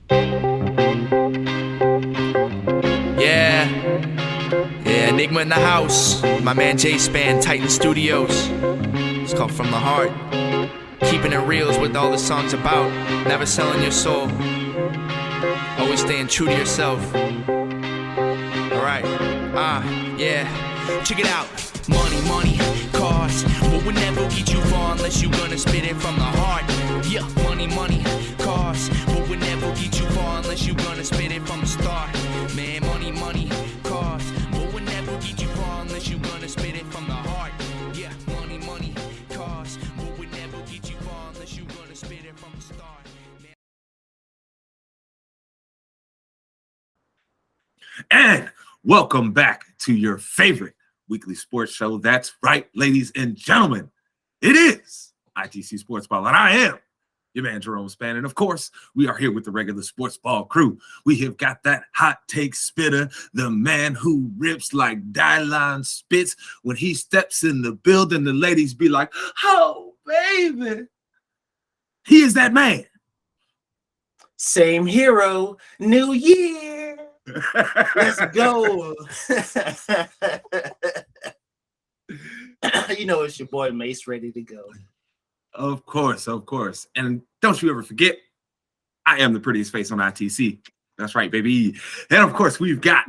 Yeah, Enigma in the house. My man J-Span, Titan Studios. It's called From the Heart. Keeping it real is what all this song's about. Never selling your soul. Always staying true to yourself. Alright, yeah. Check it out. Money, cars, but we'll never get you far unless you gonna spit it from the heart. Yeah, money, cars, but we'll never get you far unless you gonna spit it from the start. Man, money, cars, but we'll never get you far unless you gonna spit it from the heart. Yeah, money, cars, but we'll never get you far unless you gonna spit it from the start. And welcome back to your favorite weekly sports show. That's right, ladies and gentlemen. It is ITC Sportsball, and I am your man, Jerome Span. And of course, we are here with the regular Sportsball crew. We have got that hot take spitter, the man who rips like Dylon spits. When he steps in the building, the ladies be like, oh, baby. He is that man. Same hero, new year. Let's go. You know it's your boy Mace ready to go. Of course. And don't you ever forget, I am the prettiest face on ITC. That's right, baby. And of course, we've got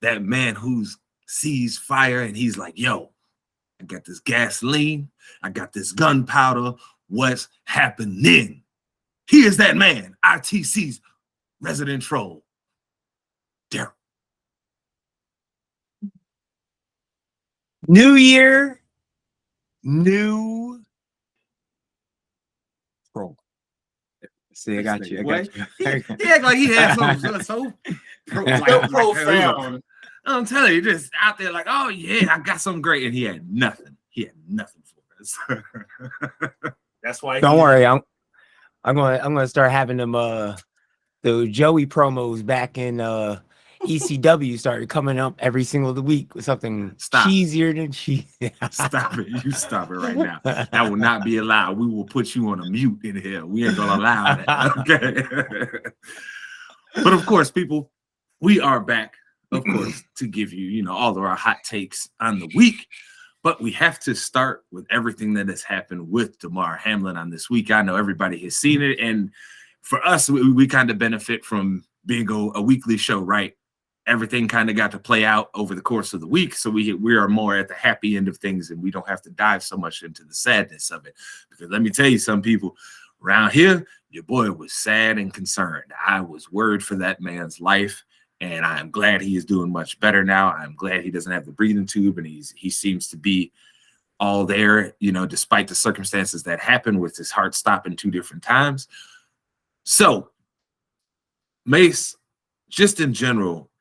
that man who sees fire and he's like, yo, I got this gasoline. I got this gunpowder. What's happening? He is that man, ITC's resident troll, Daryl. New year, new troll. See, I got you. He act like he had something so profound. I'm telling you, just out there like, oh yeah, I got something great, and he had nothing. He had nothing for us. That's why. Don't worry, I'm gonna start having them the Joey promos back in ECW started coming up every single week with something cheesier than cheese. Stop it. You stop it right now. That will not be allowed. We will put you on a mute in here. We ain't gonna allow that. Okay. But of course, people, we are back, of course, to give you, all of our hot takes on the week. But we have to start with everything that has happened with Demar Hamlin on this week. I know everybody has seen it. And for us, we kind of benefit from being a weekly show, right? Everything kind of got to play out over the course of the week. So we are more at the happy end of things, and we don't have to dive so much into the sadness of it. Because let me tell you, some people around here, your boy was sad and concerned. I was worried for that man's life. And I am glad he is doing much better now. I'm glad he doesn't have the breathing tube, and he seems to be all there, despite the circumstances that happened with his heart stopping 2 different times. So, Mace, just in general,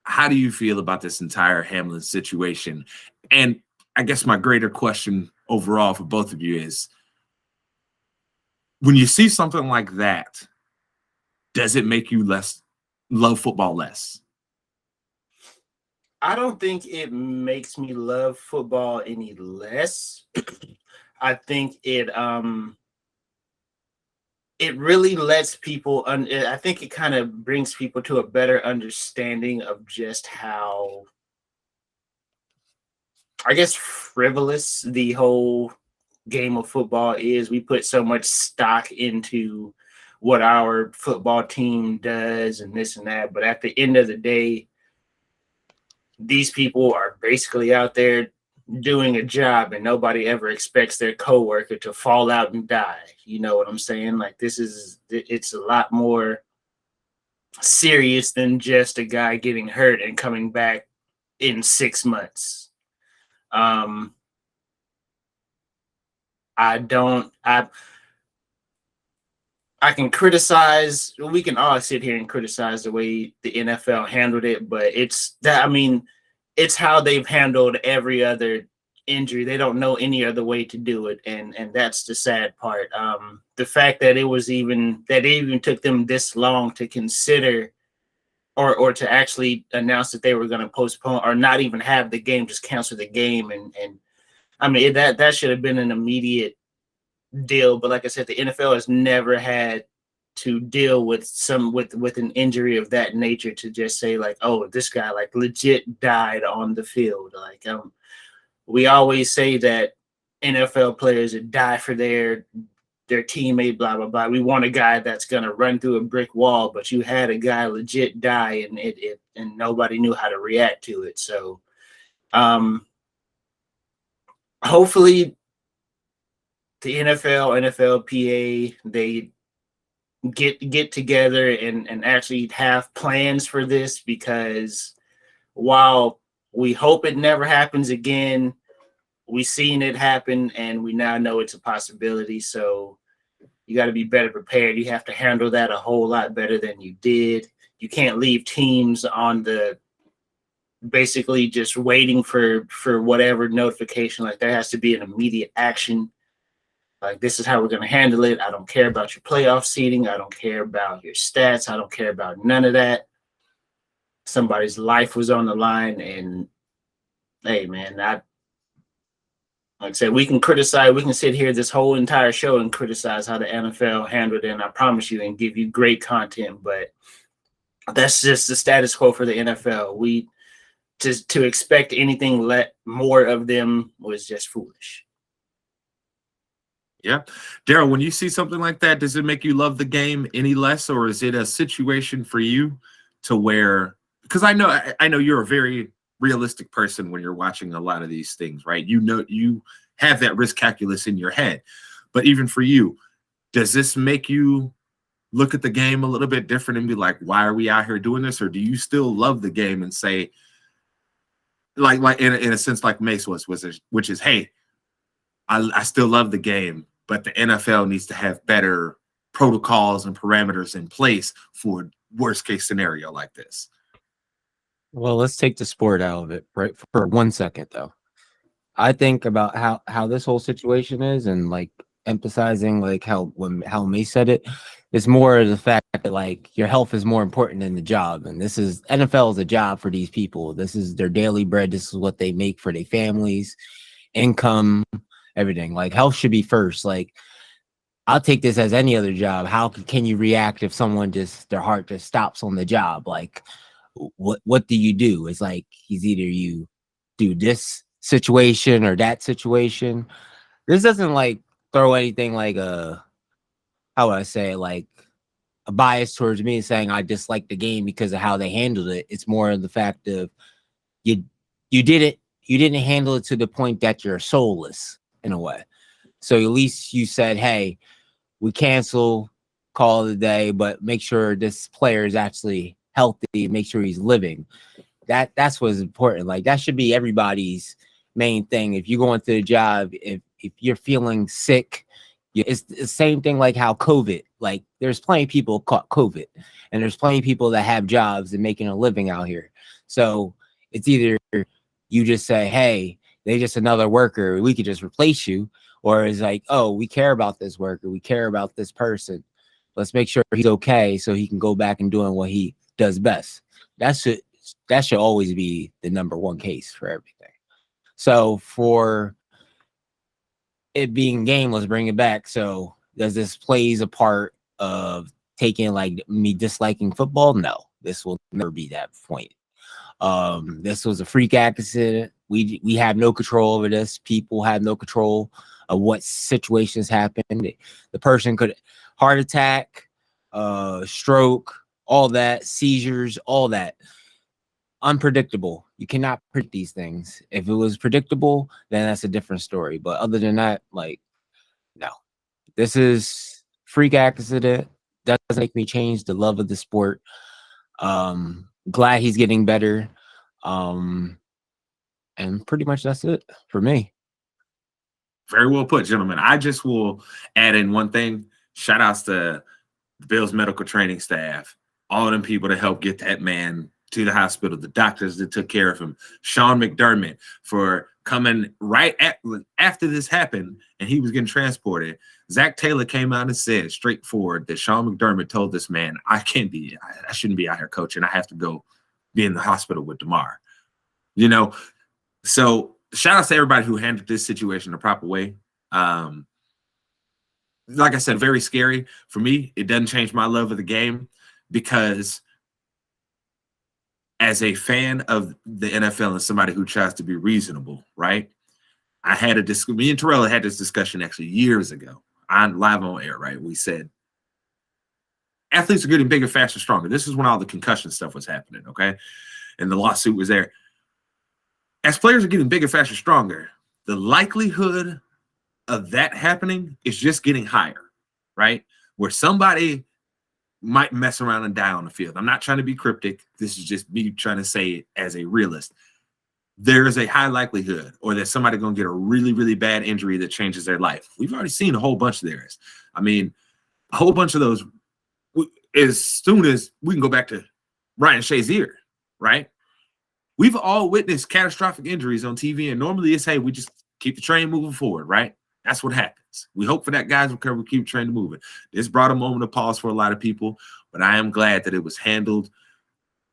how do you feel about this entire Hamlin situation? And I guess my greater question overall for both of you is, when you see something like that, does it make you love football less? I don't think it makes me love football any less. I think it really lets people I think it kind of brings people to a better understanding of just how, I guess, frivolous the whole game of football is. We put so much stock into what our football team does and this and that. But at the end of the day, these people are basically out there doing a job, and nobody ever expects their coworker to fall out and die. You know what I'm saying? Like, it's a lot more serious than just a guy getting hurt and coming back in 6 months. I can criticize, we can all sit here and criticize the way the NFL handled it, but it's how they've handled every other injury. They don't know any other way to do it. And that's the sad part. The fact that it even took them this long to consider or to actually announce that they were going to postpone or not even have the game, just cancel the game. And I mean, that should have been an immediate deal. But like I said, the NFL has never had to deal with with an injury of that nature, to just say like, oh, this guy like legit died on the field. Like we always say that NFL players that die for their teammate, blah blah blah. We want a guy that's gonna run through a brick wall, but you had a guy legit die, and and nobody knew how to react to it. So hopefully the NFL, NFLPA, they get together and actually have plans for this, because while we hope it never happens again, we've seen it happen and we now know it's a possibility. So you got to be better prepared. You have to handle that a whole lot better than you did. You can't leave teams on the basically just waiting for whatever notification. Like, there has to be an immediate action. Like, this is how we're going to handle it. I don't care about your playoff seeding. I don't care about your stats. I don't care about none of that. Somebody's life was on the line. And hey, man, like I said, we can criticize. We can sit here this whole entire show and criticize how the NFL handled it. And I promise you, and give you great content. But that's just the status quo for the NFL. To expect anything more of them was just foolish. Yeah. Daryl, when you see something like that, does it make you love the game any less, or is it a situation for you to where, because I know you're a very realistic person when you're watching a lot of these things, right? You know, you have that risk calculus in your head. But even for you, does this make you look at the game a little bit different and be like, why are we out here doing this? Or do you still love the game and say, like in a sense like Mace was, which is, hey, I still love the game, but the NFL needs to have better protocols and parameters in place for worst case scenario like this? Well, let's take the sport out of it right for 1 second, though. I think about how this whole situation is, and like emphasizing like how Mace said it, it's more of the fact that like your health is more important than the job. And this is NFL is a job for these people. This is their daily bread. This is what they make for their families, income, everything. Like, health should be first. Like, I'll take this as any other job. How can you react if someone their heart just stops on the job? Like, what do you do? It's like, he's either you do this situation or that situation. This doesn't like throw anything like how would I say, like a bias towards me saying I dislike the game because of how they handled it. It's more of the fact of you didn't handle it to the point that you're soulless in a way. So at least you said, hey, we cancel, call it a day, but make sure this player is actually healthy, make sure he's living. That's what's important. Like, that should be everybody's main thing. If you go into a job, if you're feeling sick, it's the same thing like how COVID, like there's plenty of people caught COVID, and there's plenty of people that have jobs and making a living out here. So it's either you just say, hey, they're just another worker, we could just replace you, or it's like, oh, we care about this worker, we care about this person, let's make sure he's okay so he can go back and doing what he does best. That should always be the number one case for everything. So for it being game, let's bring it back. So does this plays a part of taking like me disliking football? No, this will never be that point. This was a freak accident. We have no control over this. People have no control of what situations happen. The person could heart attack, stroke, all that, seizures, all that. Unpredictable. You cannot predict these things. If it was predictable, then that's a different story. But other than that, like, no. This is freak accident. That doesn't make me change the love of the sport. Glad he's getting better. And pretty much that's it for me. Very well put, gentlemen. I just will add in one thing. Shout outs to the Bills medical training staff, all of them people that helped get that man to the hospital, the doctors that took care of him, Sean McDermott for coming right after this happened and he was getting transported. Zach Taylor came out and said straightforward that Sean McDermott told this man, I shouldn't be out here coaching. I have to go be in the hospital with Demar. You know, so shout out to everybody who handled this situation the proper way. like I said, very scary. For me, it doesn't change my love of the game because as a fan of the NFL and somebody who tries to be reasonable, right? I had me and Terrell had this discussion actually years ago on live on air, right? We said athletes are getting bigger, faster, stronger. This is when all the concussion stuff was happening, okay? And the lawsuit was there. As players are getting bigger, faster, stronger, the likelihood of that happening is just getting higher, right? Where somebody might mess around and die on the field. I'm not trying to be cryptic. This is just me trying to say it as a realist. There is a high likelihood or that somebody going to get a really, really bad injury that changes their life. We've already seen a whole bunch of theirs. I mean, a whole bunch of those, as soon as we can go back to Ryan Shazier, right? We've all witnessed catastrophic injuries on TV, and normally it's, hey, we just keep the train moving forward, right? That's what happens. We hope for that guy's recovery, keep the train moving. This brought a moment of pause for a lot of people, but I am glad that it was handled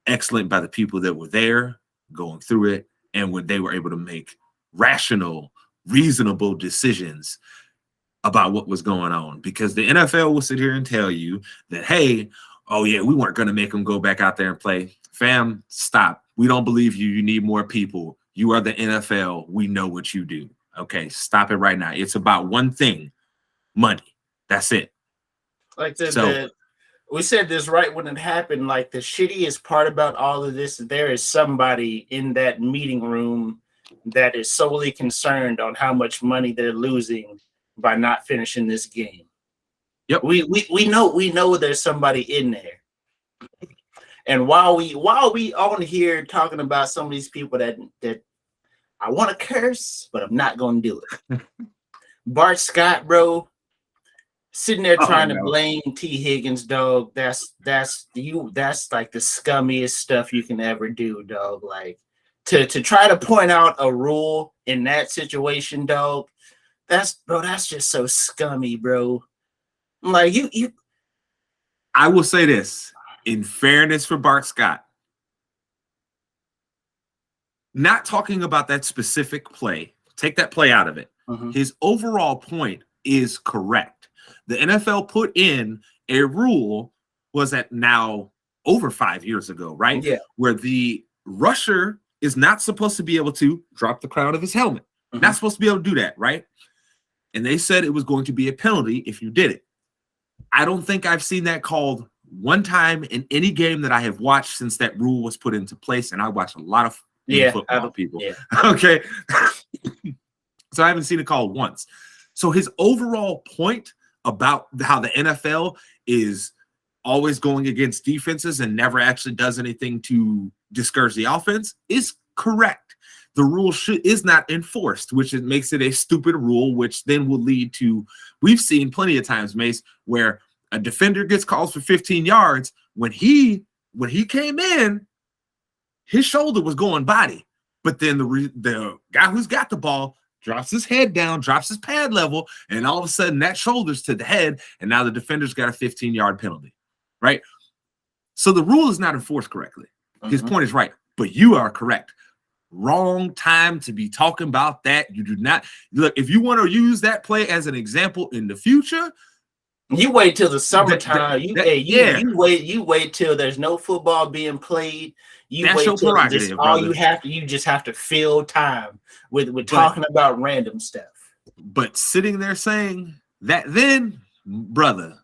excellent by the people that were there going through it, and when they were able to make rational, reasonable decisions about what was going on. Because the NFL will sit here and tell you that, hey, oh yeah, we weren't going to make them go back out there and play. Fam, stop. We don't believe you. You need more people. You are the NFL. We know what you do. Okay, stop it right now. It's about one thing, money. That's it. Like we said this right when it happened. Like the shittiest part about all of this, there is somebody in that meeting room that is solely concerned on how much money they're losing by not finishing this game. Yep. We know there's somebody in there. And while we on here talking about some of these people that I want to curse, but I'm not going to do it. Bart Scott, bro, sitting there trying to blame T. Higgins, dog. That's like the scummiest stuff you can ever do, dog. Like to try to point out a rule in that situation, dog. That's just so scummy, bro. Like you. I will say this in fairness for Bart Scott. Not talking about that specific play, take that play out of it. Mm-hmm. His overall point is correct. The NFL put in a rule, was that now over 5 years ago, right? Yeah. Where the rusher is not supposed to be able to drop the crown of his helmet. Mm-hmm. Not supposed to be able to do that, right? And they said it was going to be a penalty if you did it. I don't think I've seen that called one time in any game that I have watched since that rule was put into place. And I watch a lot of football people. Yeah. Okay. So I haven't seen it called once. So his overall point about how the NFL is always going against defenses and never actually does anything to discourage the offense is correct. The rule is not enforced, which makes it a stupid rule, which then will lead to, we've seen plenty of times, Mace, where a defender gets calls for 15 yards. When he came in, his shoulder was going body, but then the guy who's got the ball drops his head down, drops his pad level, and all of a sudden that shoulder's to the head, and now the defender's got a 15-yard penalty, right? So the rule is not enforced correctly. His point is right, but you are correct. Wrong time to be talking about that. You do not look. If you want to use that play as an example in the future, you wait till the summertime. You wait till there's no football being played. That's your prerogative, you just have to fill time with talking about random stuff. But sitting there saying that, then brother,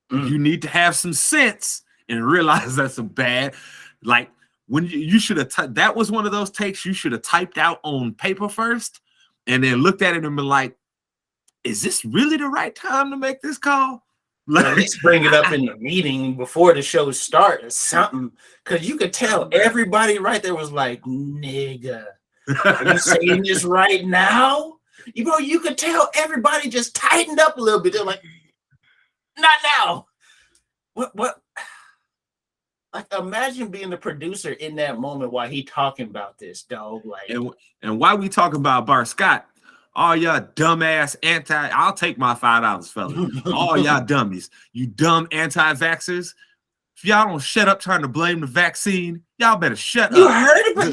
you need to have some sense and realize that's a bad, like, when you should have, that was one of those takes you should have typed out on paper first and then looked at it and been like, is this really the right time to make this call? Like, at least bring it up in the meeting before the show starts or something. Because you could tell everybody right there was like, nigga, are you saying this right now? You could tell everybody just tightened up a little bit. They're like, not now. What? Like, imagine being the producer in that moment while he talking about this, dog. Like, and while we talk about Bart Scott, all y'all dumbass I'll take my $5, fella. All y'all dummies, you dumb anti-vaxxers. If y'all don't shut up trying to blame the vaccine, y'all better shut up. You heard it, bro.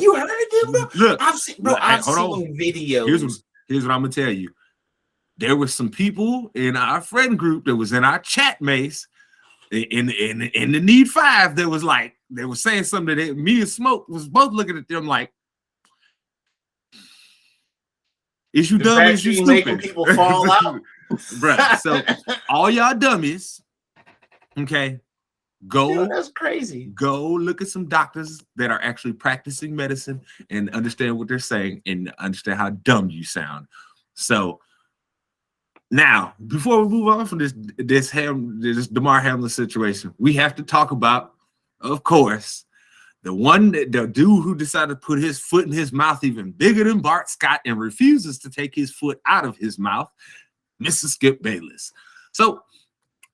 Look, I've seen videos. Here's what I'm gonna tell you. there were some people in our friend group that was in our chat, Mace, in the Need 5 that was like, they were saying something that me and Smoke was both looking at them like, is you dumb? Is you stupid? Making people fall out, Bruh. So all y'all dummies, okay, go. That's crazy. Go look at some doctors that are actually practicing medicine and understand what they're saying and understand how dumb you sound. So now, before we move on from this Demar Hamlin situation, we have to talk about, of course, the dude who decided to put his foot in his mouth even bigger than Bart Scott and refuses to take his foot out of his mouth, Mr. Skip Bayless. So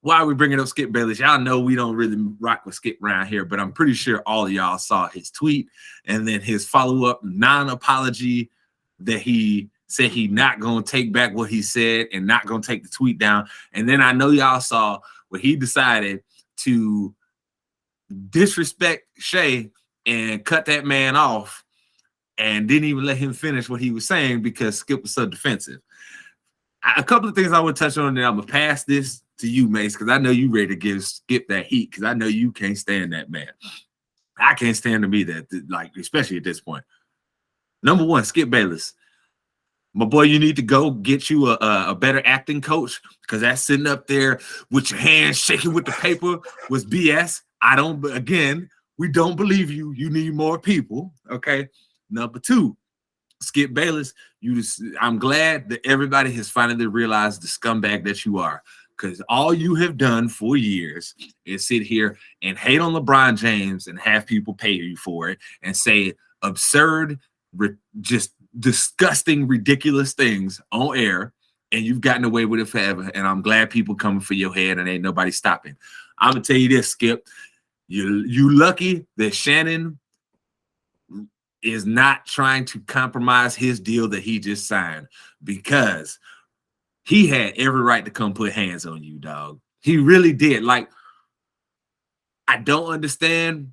why are we bringing up Skip Bayless? Y'all know we don't really rock with Skip around here, but I'm pretty sure all of y'all saw his tweet and then his follow-up non-apology that he said he not going to take back what he said and not going to take the tweet down. And then I know y'all saw where he decided to disrespect Shay and cut that man off and didn't even let him finish what he was saying because Skip was so defensive. A couple of things I would touch on, and I'm going to pass this to you, Mace, because I know you ready to give Skip that heat because I know you can't stand that man. I can't stand to be that, like, especially at this point. Number one, Skip Bayless. My boy, you need to go get you a better acting coach because that sitting up there with your hands shaking with the paper was BS. We don't believe you. You need more people, okay? Number two, Skip Bayless, I'm glad that everybody has finally realized the scumbag that you are because all you have done for years is sit here and hate on LeBron James and have people pay you for it and say absurd, just disgusting, ridiculous things on air, and you've gotten away with it forever. And I'm glad people coming for your head and ain't nobody stopping. I'm gonna tell you this, Skip. You lucky that Shannon is not trying to compromise his deal that he just signed because he had every right to come put hands on you, dog. He really did. Like, I don't understand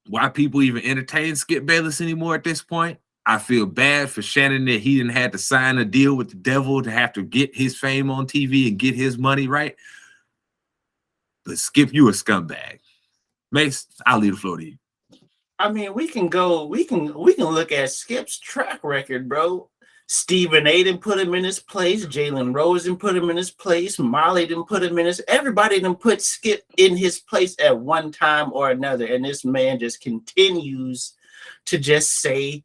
why people even entertain Skip Bayless anymore at this point. I feel bad for Shannon that he didn't have to sign a deal with the devil to have to get his fame on TV and get his money right. But Skip, you a scumbag. Mace, I'll leave the floor to you. I mean, we can look at Skip's track record, bro. Stephen A didn't put him in his place. Jalen Rose didn't put him in his place. Molly didn't put him in his. Everybody didn't put Skip in his place at one time or another. And this man just continues to just say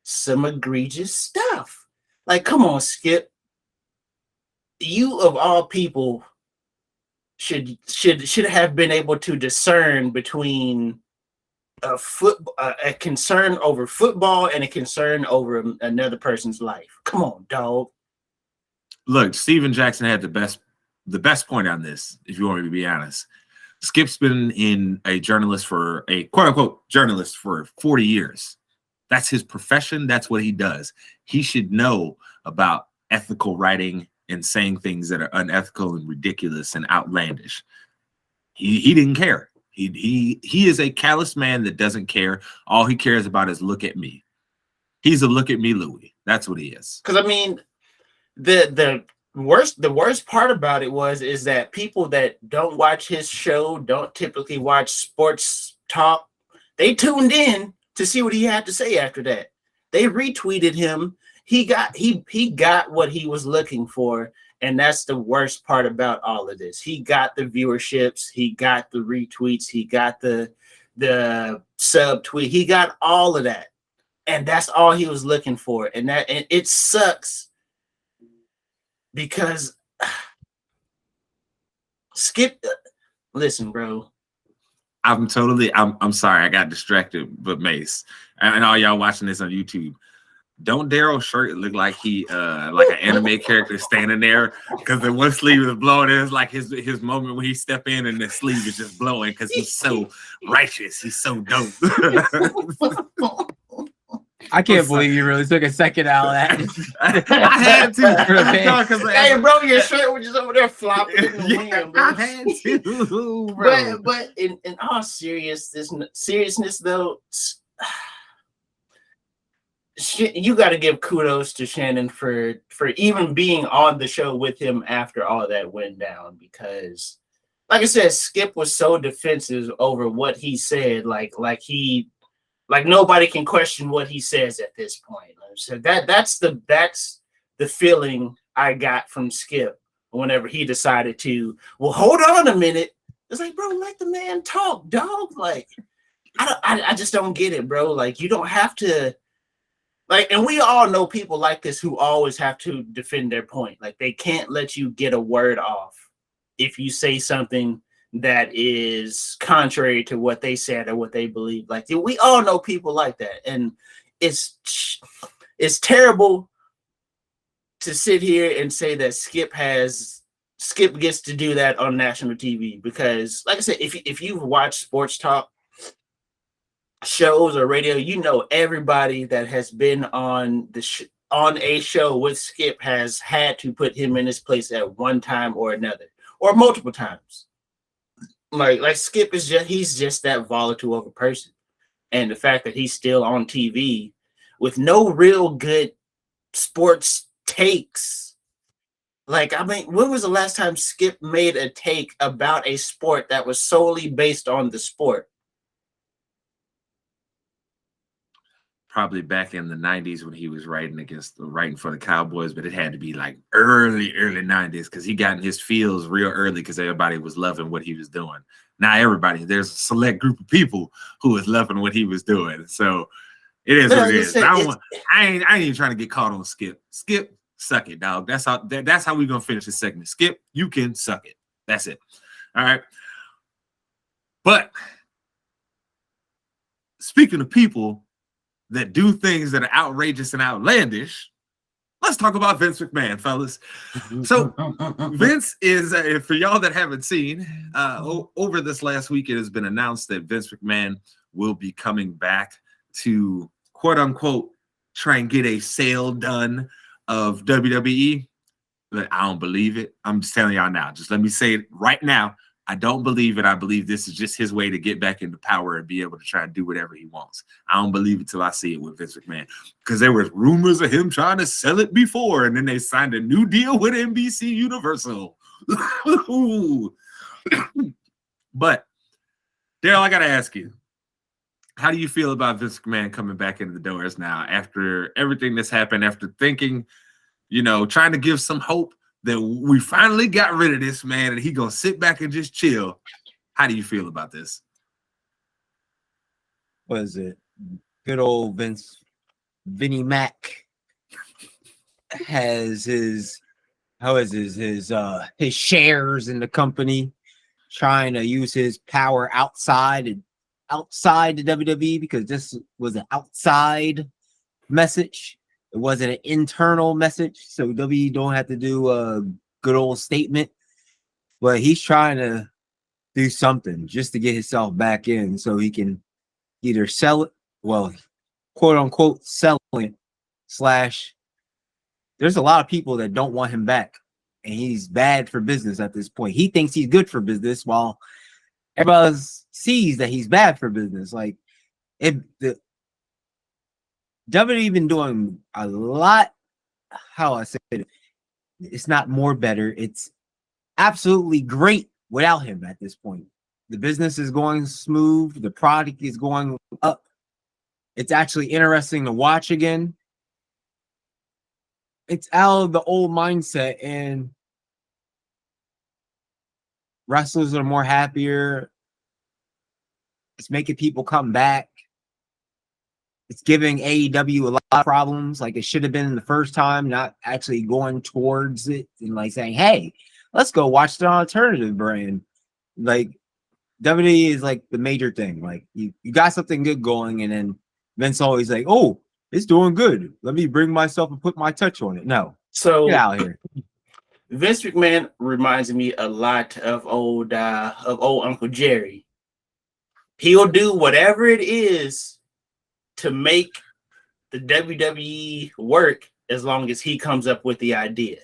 some egregious stuff. Like, come on, Skip. You of all people should have been able to discern between a concern over football and a concern over another person's life. Come on, dog. Look, Steven Jackson had the best point on this, if you want me to be honest. Skip's been in a journalist for a quote-unquote journalist for 40 years. That's his profession. That's what he does. He should know about ethical writing and saying things that are unethical and ridiculous and outlandish. He didn't care. He is a callous man that doesn't care. All he cares about is look at me. He's a look at me Louie. That's what he is. Because I mean, the worst part about it is that people that don't watch his show, don't typically watch sports talk, they tuned in to see what he had to say after that. They retweeted him. He got what he was looking for. And that's the worst part about all of this. He got the viewerships, he got the retweets, he got the subtweet, he got all of that. And that's all he was looking for. And it sucks because Skip, listen, bro. I'm sorry, I got distracted, but Mace, and all y'all watching this on YouTube, don't Daryl's shirt look like he like an anime character standing there because the one sleeve is blowing? It's like his moment when he step in and the sleeve is just blowing because he's so righteous. He's so dope. I can't believe you really took a second out of that. I had to. Hey, bro, your shirt was just over there flopping in the wind, bro. I had to, bro. But in all seriousness, though, you got to give kudos to Shannon for even being on the show with him after all that went down, because like I said, Skip was so defensive over what he said, like nobody can question what he says at this point. So that's the feeling I got from Skip whenever he decided to, well, hold on a minute. It's like, bro, let the man talk, dog. Like, I just don't get it, bro. Like, you don't have to, like, and we all know people like this who always have to defend their point. Like, they can't let you get a word off if you say something that is contrary to what they said or what they believe. Like, we all know people like that, and it's terrible to sit here and say that Skip gets to do that on national TV, because, like I said, if you've watched sports talk shows or radio, you know everybody that has been on on a show with Skip has had to put him in his place at one time or another, or multiple times. Like Skip is he's just that volatile of a person, and the fact that he's still on TV with no real good sports takes. Like, I mean, when was the last time Skip made a take about a sport that was solely based on the sport? Probably back in the 90s when he was writing for the Cowboys, but it had to be like early 90s, because he got in his feels real early because everybody was loving what he was doing. Now there's a select group of people who is loving what he was doing. So it is what it is. I ain't even trying to get caught on Skip. Skip, suck it, dog. That's how we're gonna finish this segment. Skip, you can suck it. That's it. All right. But speaking of people that do things that are outrageous and outlandish, let's talk about Vince McMahon, fellas. So Vince is, for y'all that haven't seen, over this last week, it has been announced that Vince McMahon will be coming back to, quote unquote, try and get a sale done of WWE. But I don't believe it. I'm just telling y'all now. Just let me say it right now. I don't believe it. I believe this is just his way to get back into power and be able to try and do whatever he wants. I don't believe it till I see it with Vince McMahon, because there was rumors of him trying to sell it before, and then they signed a new deal with NBC Universal. But Daryl, I got to ask you, how do you feel about Vince McMahon coming back into the doors now after everything that's happened, after thinking, trying to give some hope that we finally got rid of this man and he gonna sit back and just chill? How do you feel about this? What is it? Good old Vinnie Mac has his shares in the company, trying to use his power outside the WWE, because this was an outside message. It wasn't an internal message, so WWE don't have to do a good old statement. But he's trying to do something just to get himself back in, so he can either sell it, well, quote unquote, sell it, / there's a lot of people that don't want him back, and he's bad for business at this point. He thinks he's good for business, while everybody sees that he's bad for business. Like, WWE been doing a lot. How I say it, it's not more better. It's absolutely great without him at this point. The business is going smooth. The product is going up. It's actually interesting to watch again. It's out of the old mindset, and wrestlers are more happier. It's making people come back. It's giving AEW a lot of problems, like it should have been the first time, not actually going towards it and like saying, hey, let's go watch the alternative brand. Like, WWE is like the major thing. Like, you got something good going, and then Vince always like, oh, it's doing good. Let me bring myself and put my touch on it. No. So get out here. Vince McMahon reminds me a lot of old Uncle Jerry. He'll do whatever it is to make the WWE work, as long as he comes up with the idea.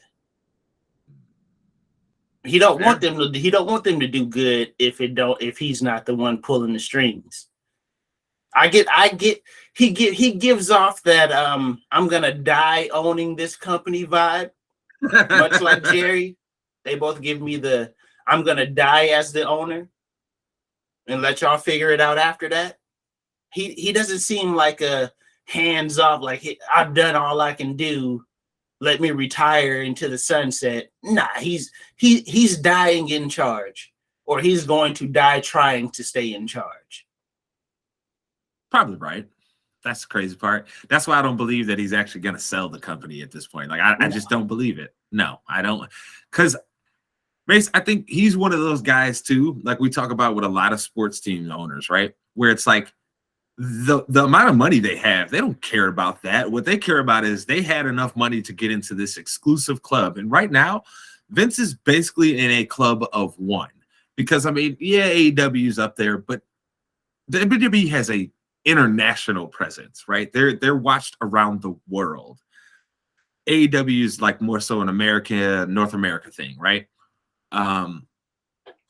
He don't want them to do good if he's not the one pulling the strings. He gives off that I'm gonna die owning this company vibe, much like Jerry. They both give me the I'm gonna die as the owner and let y'all figure it out after that. He doesn't seem like a hands off, like I've done all I can do. Let me retire into the sunset. Nah, he's dying in charge, or he's going to die trying to stay in charge. Probably right. That's the crazy part. That's why I don't believe that he's actually going to sell the company at this point. Like, I just don't believe it. No, I don't. Because I think he's one of those guys too, like we talk about with a lot of sports team owners, right? Where it's like the amount of money they have, they don't care about that. What they care about is they had enough money to get into this exclusive club. And right now, Vince is basically in a club of one. Because, I mean, yeah, AEW is up there, but the WWE has a international presence, right? They're watched around the world. AEW is like more so an North America thing, right?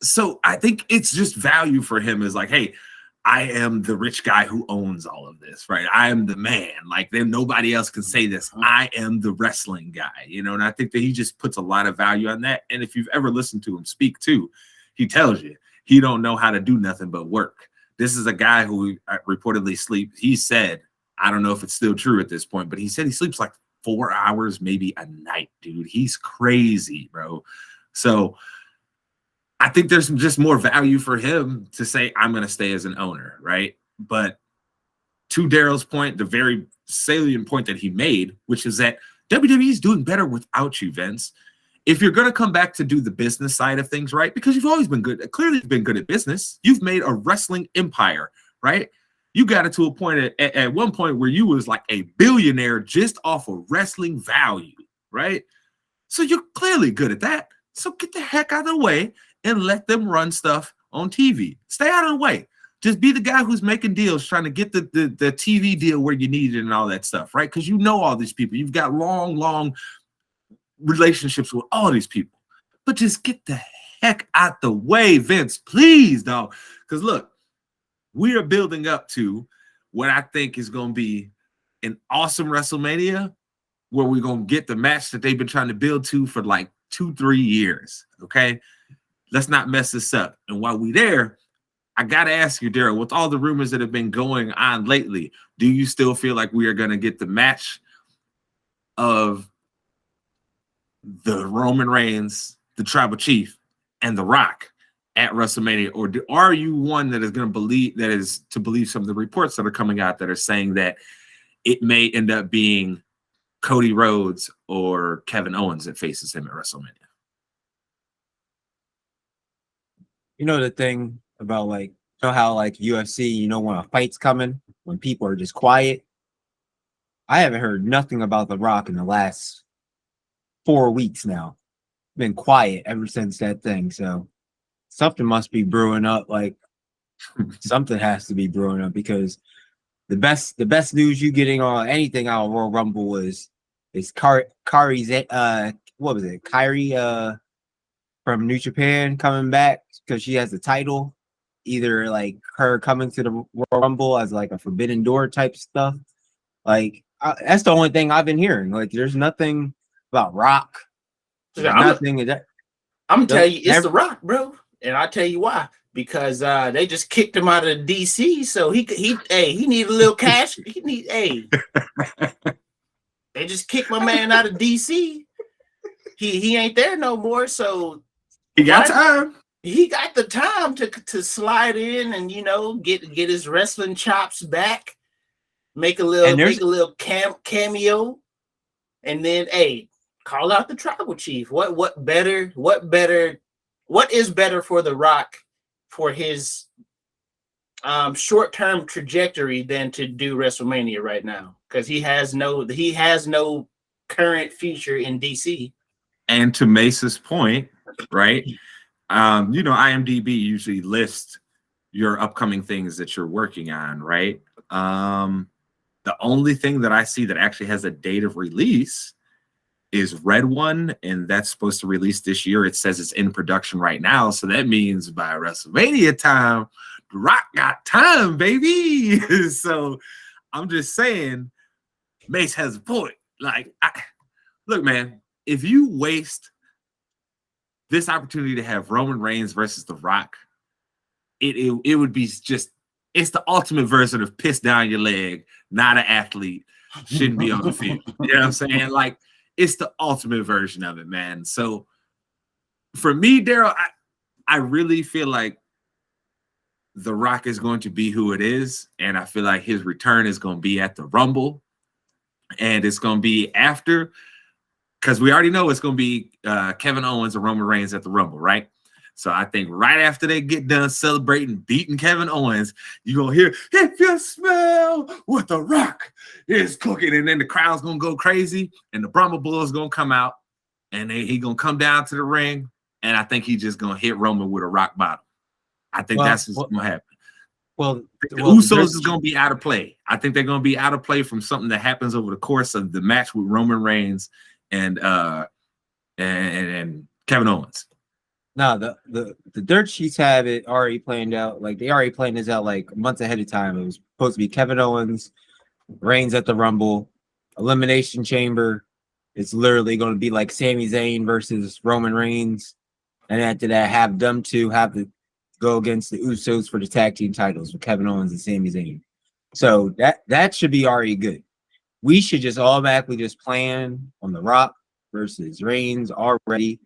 So I think it's just value for him is like, hey, I am the rich guy who owns all of this, right? I am the man. Like, then nobody else can say this. I am the wrestling guy, you know? And I think that he just puts a lot of value on that. And if you've ever listened to him speak too, he tells you he don't know how to do nothing but work. This is a guy who reportedly sleeps. He said, I don't know if it's still true at this point, but he said he sleeps like 4 hours, maybe a night, dude. He's crazy, bro. So I think there's just more value for him to say, I'm going to stay as an owner, right? But to Daryl's point, the very salient point that he made, which is that WWE is doing better without you, Vince. If you're going to come back to do the business side of things, right? Because you've always been good, clearly been good at business. You've made a wrestling empire, right? You got it to a point at one point where you was like a billionaire just off of wrestling value, right? So you're clearly good at that. So get the heck out of the way and let them run stuff on TV. Stay out of the way. Just be the guy who's making deals, trying to get the TV deal where you need it and all that stuff, right? Because you know all these people. You've got long relationships with all these people. But just get the heck out the way, Vince, please, dog. Because look, we are building up to what I think is going to be an awesome WrestleMania where we're going to get the match that they've been trying to build to for like 2-3 years, okay? Let's not mess this up. And while we're there, I got to ask you, Daryl, with all the rumors that have been going on lately, do you still feel like we are going to get the match of the Roman Reigns, the Tribal Chief, and The Rock at WrestleMania? Or are you one that is going to believe some of the reports that are coming out that are saying that it may end up being Cody Rhodes or Kevin Owens that faces him at WrestleMania? You know the thing about like, you know how like UFC, you know when a fight's coming, when people are just quiet? I haven't heard nothing about The Rock in the last 4 weeks now. Been quiet ever since that thing. So something must be brewing up. Like something has to be brewing up because the best news you getting on anything out of Royal Rumble is Kairi's what was it? Kairi from New Japan coming back because she has the title. Either like her coming to the Royal Rumble as like a Forbidden Door type stuff. Like that's the only thing I've been hearing. Like there's nothing about Rock. Nothing. I'm telling you, it's The Rock, bro, and I'll tell you why. Because they just kicked him out of DC, so he need a little cash. They just kicked my man out of DC. He ain't there no more, so he got time. He got the time to slide in and get his wrestling chops back, make a little cameo, and then call out the Tribal Chief. What is better for The Rock for his short-term trajectory than to do WrestleMania right now? Because he has no current future in DC. And to Mace's point, right? IMDb usually lists your upcoming things that you're working on, right? The only thing that I see that actually has a date of release is Red One, and that's supposed to release this year. It says it's in production right now, so that means by WrestleMania time, Rock got time, baby. So I'm just saying, Mace has a point. Like, look, man, if you waste this opportunity to have Roman Reigns versus The Rock, it would be just, it's the ultimate version of piss down your leg, not an athlete, shouldn't be on the field. You know what I'm saying? Like, it's the ultimate version of it, man. So for me, Daryl, I really feel like The Rock is going to be who it is, and I feel like his return is going to be at the Rumble, and it's going to be after, because we already know it's going to be Kevin Owens and Roman Reigns at the Rumble, right? So I think right after they get done celebrating, beating Kevin Owens, you're going to hear, if you smell what The Rock is cooking, and then the crowd's going to go crazy, and the Brahma Bull is going to come out, and he's going to come down to the ring, and I think he's just going to hit Roman with a rock bottom. I think that's what's going to happen. The Usos is going to be out of play. I think they're going to be out of play from something that happens over the course of the match with Roman Reigns and Kevin Owens. No, the dirt sheets have it already planned out. Like, they already planned this out like months ahead of time. It was supposed to be Kevin Owens, Reigns at the Rumble, Elimination Chamber. It's literally going to be like Sami Zayn versus Roman Reigns, and after that, have them two have to go against the Usos for the tag team titles with Kevin Owens and Sami Zayn. So that should be already good. We should just automatically just plan on The Rock versus Reigns already.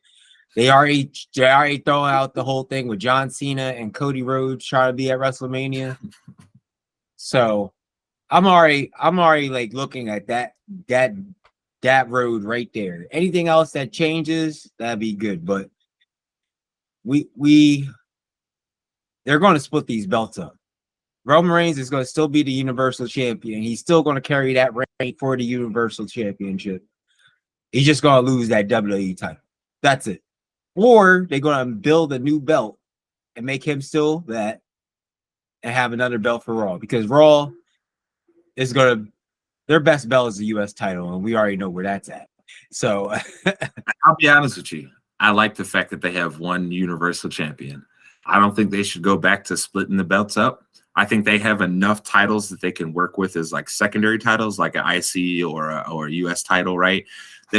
They already throw out the whole thing with John Cena and Cody Rhodes trying to be at WrestleMania. So I'm already like looking at that road right there. Anything else that changes, that'd be good. But they're going to split these belts up. Roman Reigns is going to still be the Universal Champion. He's still going to carry that reign for the Universal Championship. He's just going to lose that WWE title. That's it. Or they're going to build a new belt and make him still that and have another belt for Raw, because Raw is going to, their best belt is the U.S. title, and we already know where that's at. So I'll be honest with you. I like the fact that they have one Universal Champion. I don't think they should go back to splitting the belts up. I think they have enough titles that they can work with as like secondary titles, like an IC or a US title, right?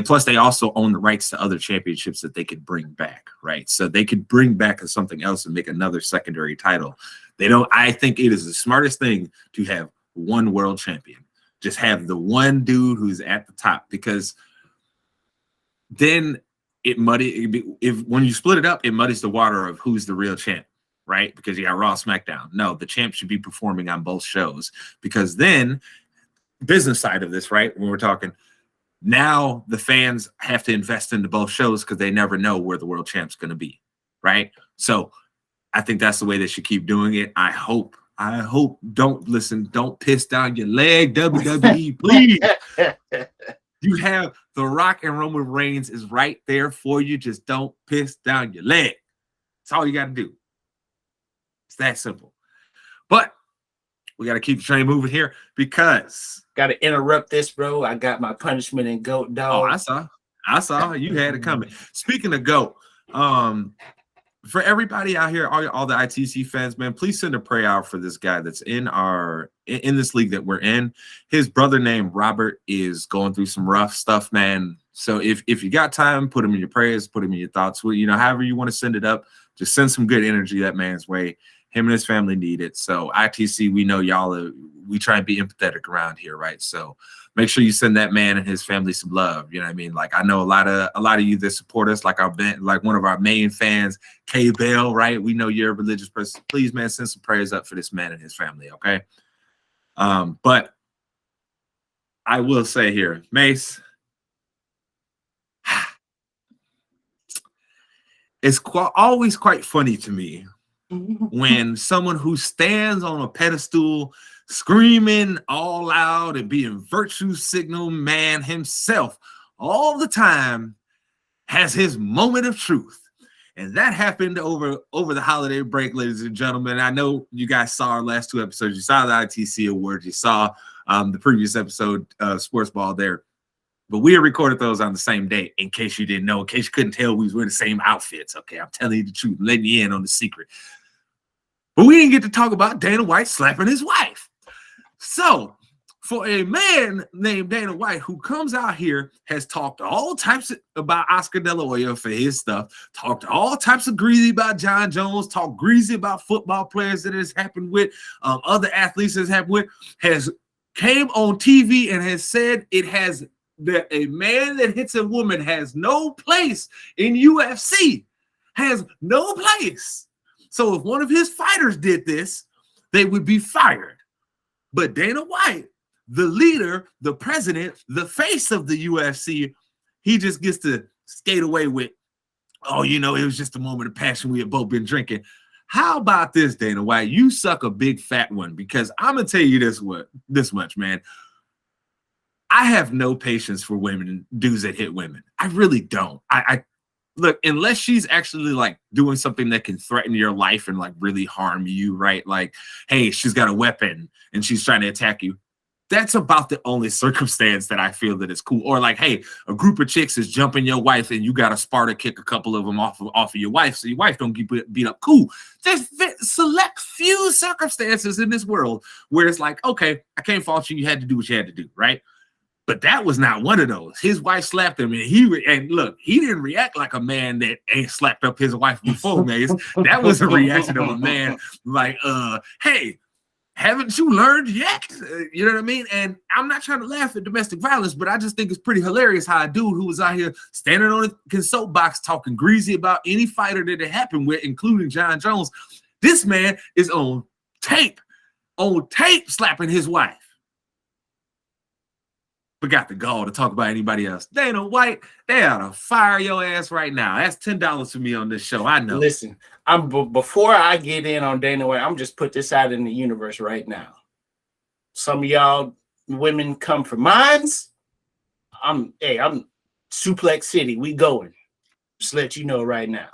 Plus, they also own the rights to other championships that they could bring back, right? So they could bring back something else and make another secondary title. I think it is the smartest thing to have one world champion. Just have the one dude who's at the top, because then when you split it up, it muddies the water of who's the real champ, right? Because you got Raw, SmackDown. No, the champ should be performing on both shows, because then business side of this, right? When we're talking now, the fans have to invest into both shows because they never know where the world champ's going to be, right? So I think that's the way they should keep doing it. I hope, don't piss down your leg, WWE, please. You have The Rock and Roman Reigns is right there for you. Just don't piss down your leg. That's all you got to do. It's that simple. But we got to keep the train moving here, because got to interrupt this, bro. I got my punishment in GOAT, dog. Oh, I saw. You had it coming. Speaking of GOAT, for everybody out here, all the ITC fans, man, please send a prayer out for this guy that's in this league that we're in. His brother named Robert is going through some rough stuff, man. So if you got time, put him in your prayers, put him in your thoughts. Well, however you want to send it up, just send some good energy that man's way. Him and his family need it. So ITC, we know y'all, we try and be empathetic around here, right? So make sure you send that man and his family some love. You know what I mean? Like, I know a lot of you that support us, like one of our main fans, K Bell, right? We know you're a religious person. Please, man, send some prayers up for this man and his family, okay? But I will say here, Mace, it's always quite funny to me when someone who stands on a pedestal screaming all loud and being virtue signal man himself all the time has his moment of truth. And that happened over the holiday break, ladies and gentlemen. I know you guys saw our last two episodes. You saw the ITC awards. You saw the previous episode of Sportsball there. But we recorded those on the same day, in case you didn't know, in case you couldn't tell we was wearing the same outfits. Okay, I'm telling you the truth, letting you in on the secret. But we didn't get to talk about Dana White slapping his wife. So, for a man named Dana White who comes out here, has talked all types about Oscar De La Hoya for his stuff, talked all types of greasy about John Jones, talked greasy about football players that has happened with, other athletes that has happened with, has came on TV and has said that a man that hits a woman has no place in UFC, has no place. So if one of his fighters did this, they would be fired. But Dana White, the leader, the president, the face of the UFC, he just gets to skate away with, oh, it was just a moment of passion. We had both been drinking. How about this, Dana White? You suck a big fat one, because I'm going to tell you this much, man. I have no patience for women, dudes that hit women. I really don't. I look, unless she's actually like doing something that can threaten your life and like really harm you, right? Like, hey, she's got a weapon and she's trying to attack you. That's about the only circumstance that I feel that is cool. Or like, hey, a group of chicks is jumping your wife and you got to Sparta kick a couple of them off of your wife so your wife don't get beat up. Cool. There's select few circumstances in this world where it's like, okay, I can't fault you. You had to do what you had to do, right? But that was not one of those. His wife slapped him, and he didn't react like a man that ain't slapped up his wife before, man. That was a reaction of a man like, hey, haven't you learned yet? You know what I mean? And I'm not trying to laugh at domestic violence, but I just think it's pretty hilarious how a dude who was out here standing on his soapbox talking greasy about any fighter that it happened with, including John Jones, this man is on tape slapping his wife. But got the gall to talk about anybody else. Dana White, they ought to fire your ass right now. That's $10 for me on this show. I know. Listen, before I get in on Dana White, I'm just put this out in the universe right now. Some of y'all women come for mines. I'm Suplex City. We going. Just let you know right now.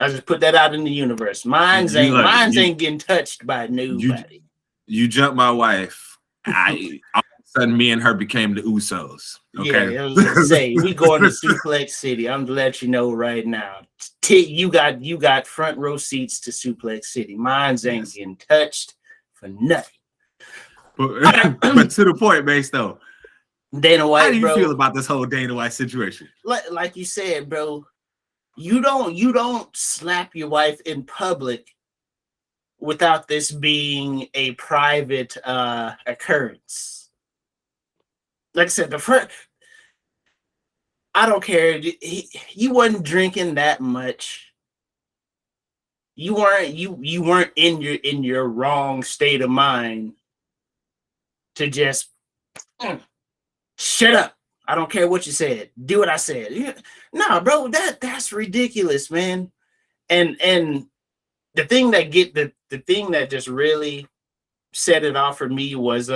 I just put that out in the universe. Mines ain't getting touched by nobody. You jumped my wife. All of a sudden, me and her became the Usos. Okay, yeah, I was gonna say we going to Suplex City. I'm gonna let you know right now. You got front row seats to Suplex City. Mines ain't getting touched for nothing. But to the point, Mace, though, Dana White, how do you feel about this whole Dana White situation? Like you said, bro, you don't slap your wife in public without this being a private occurrence. Like I said, I don't care. You wasn't drinking that much. You weren't in your wrong state of mind to just shut up. I don't care what you said. Do what I said. No, bro, that's ridiculous, man. And the thing that just really set it off for me was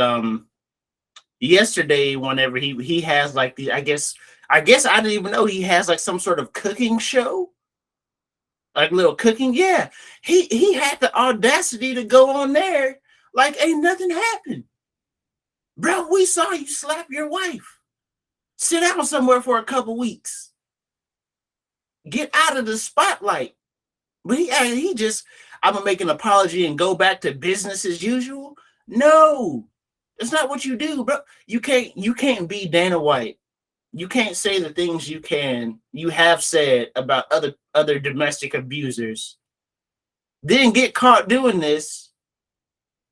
yesterday, whenever he has like the I guess I didn't even know he has like some sort of cooking show. Like little cooking. Yeah. He had the audacity to go on there like ain't nothing happened. Bro, we saw you slap your wife. Sit down somewhere for a couple weeks. Get out of the spotlight. But he just, I'm gonna make an apology and go back to business as usual. No, that's not what you do, bro. You can't be Dana White. You can't say the things you have said about other domestic abusers. Then get caught doing this.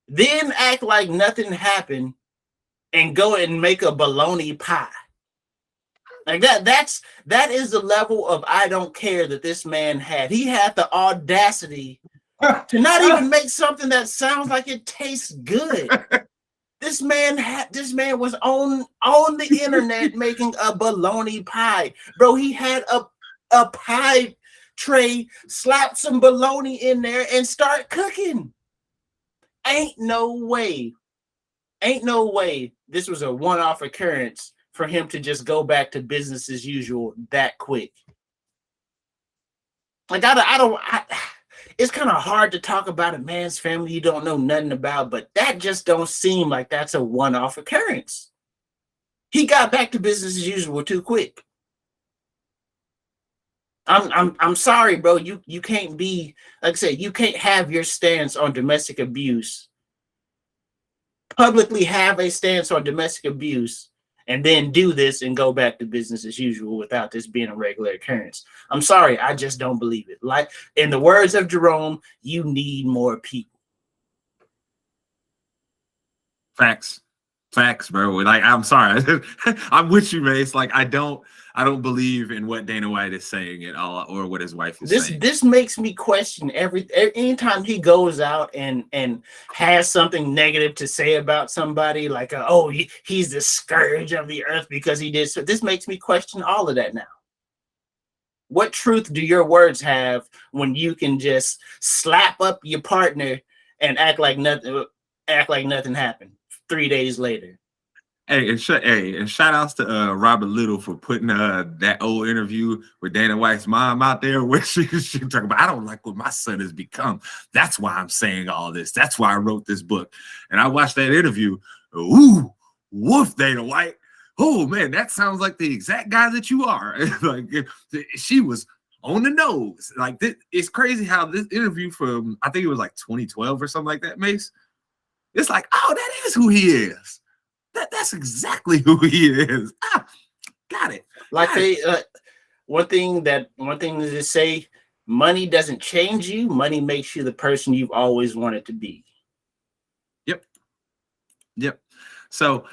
Then act like nothing happened and go and make a bologna pie. Like that is the level of I don't care that this man had. He had the audacity to not even make something that sounds like it tastes good. This man was on the internet making a bologna pie. Bro, he had a pie tray, slapped some bologna in there and start cooking. Ain't no way this was a one-off occurrence for him to just go back to business as usual that quick. Like it's kind of hard to talk about a man's family you don't know nothing about, but that just don't seem like that's a one-off occurrence. He got back to business as usual too quick. I'm sorry, bro. You can't be, like I said, you can't have your stance on domestic abuse, publicly have a stance on domestic abuse, and then do this and go back to business as usual without this being a regular occurrence. I'm sorry, I just don't believe it. Like in the words of Jerome, you need more people. Facts, bro. Like, I'm sorry, I'm with you, Mace. Like, I don't believe in what Dana White is saying at all, or what his wife is saying. This makes me question anytime he goes out and has something negative to say about somebody, like he's the scourge of the earth because he did so. This makes me question all of that now. What truth do your words have when you can just slap up your partner and act like nothing happened 3 days later? Hey, and shout outs to Robert Little for putting that old interview with Dana White's mom out there, where she talking about, I don't like what my son has become. That's why I'm saying all this. That's why I wrote this book. And I watched that interview. Ooh, woof, Dana White. Oh man, that sounds like the exact guy that you are. Like, she was on the nose. Like, it's crazy how this interview from, I think it was like 2012 or something like that, Mace. It's like, oh, that is who he is. That's exactly who he is. Got it. Like one thing to say, money doesn't change you. Money makes you the person you've always wanted to be. Yep. So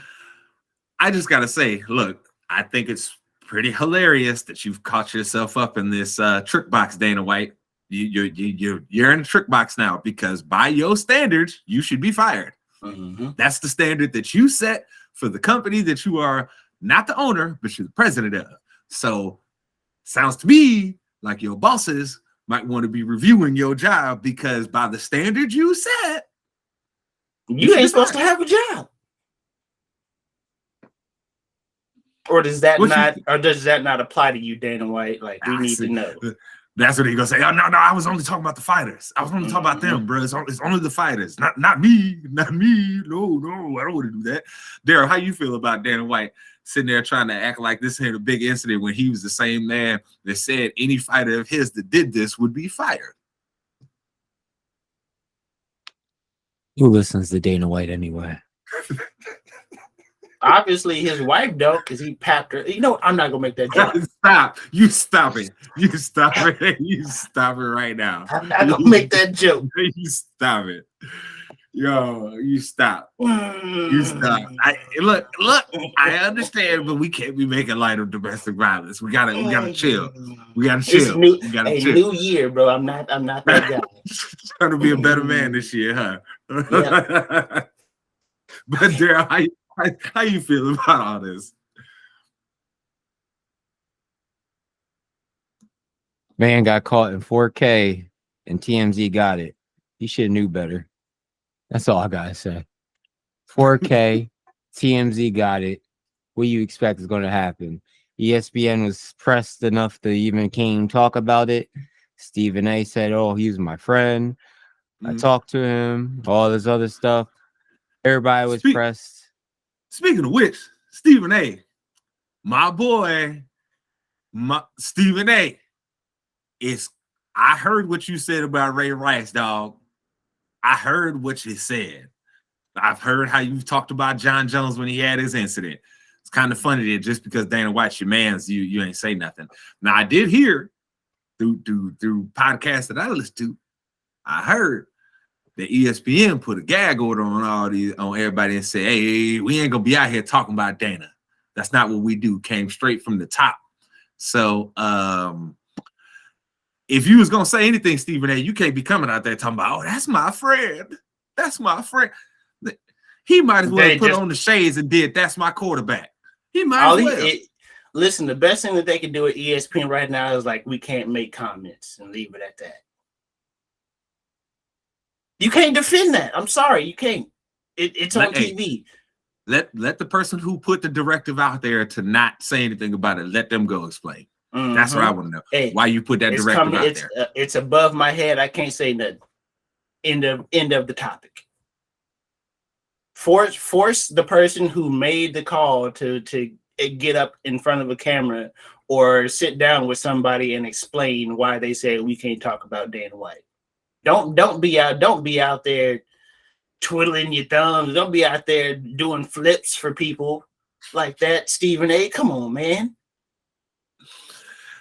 I just gotta say, look, I think it's pretty hilarious that you've caught yourself up in this trick box, Dana White. You're in a trick box now, because by your standards, you should be fired. Mm-hmm. That's the standard that you set for the company that you are not the owner, but you're the president of. So sounds to me like your bosses might want to be reviewing your job, because by the standard you set, you ain't supposed to have a job. Or does that not apply to you, Dana White? Like, we need to know. That's what he gonna say. Oh, no, I was only talking about the fighters. I was only talking about them, bro. It's only the fighters, not me. No, I don't want to do that. Daryl, how you feel about Dana White sitting there trying to act like this ain't a big incident when he was the same man that said any fighter of his that did this would be fired? Who listens to Dana White anyway? Obviously, his wife don't, because he papped her. You know, I'm not gonna make that joke. Stop! You stop it! You stop it! You stop it right now! I'm not gonna make that joke. You stop it! Yo, you stop! You stop! Look! I understand, but we can't be making light of domestic violence. We gotta chill. We gotta chill. New year, bro. I'm not that guy. Trying to be a better man this year, huh? Yeah. But Daryl, how you feel about all this? Man got caught in 4K and TMZ got it. He should have knew better. That's all I gotta say. 4K, TMZ got it. What do you expect is going to happen? ESPN was pressed enough to even came talk about it. Stephen A said, oh, he was my friend. I talked to him, all this other stuff. Everybody was pressed. Speaking of which, Stephen A, my boy, Stephen A, I heard what you said about Ray Rice, dog. I heard what you said. I've heard how you've talked about John Jones when he had his incident. It's kind of funny that just because Dana White's your man's, you ain't say nothing. Now, I did hear through podcasts that I listened to, I heard that ESPN put a gag order on everybody and said, hey, we ain't gonna be out here talking about Dana. That's not what we do. Came straight from the top. So if you was gonna say anything, Stephen A, you can't be coming out there talking about, oh, that's my friend. That's my friend. He might as well put on the shades and did that's my quarterback. He might as well. Listen, the best thing that they can do at ESPN right now is like, we can't make comments and leave it at that. You can't defend that. I'm sorry, you can't. It's on TV. Let the person who put the directive out there to not say anything about it, let them go explain. Mm-hmm. That's what I want to know. Hey, why you put that directive out there. It's above my head. I can't say nothing. End of the topic. Force the person who made the call to get up in front of a camera or sit down with somebody and explain why they say we can't talk about Dana White. Don't be out there twiddling your thumbs. Don't be out there doing flips for people like that, Stephen A. Come on, man.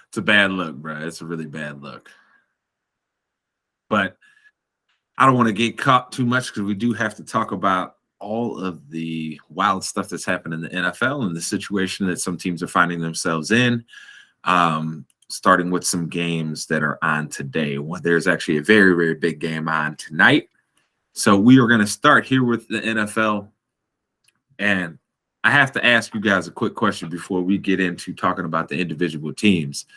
It's a bad look, bro. It's a really bad look. But I don't want to get caught too much because we do have to talk about all of the wild stuff that's happened in the NFL and the situation that some teams are finding themselves in. Starting with some games that are on today. Well, there's actually a very, very big game on tonight. So we are going to start here with the NFL. And I have to ask you guys a quick question before we get into talking about the individual teams.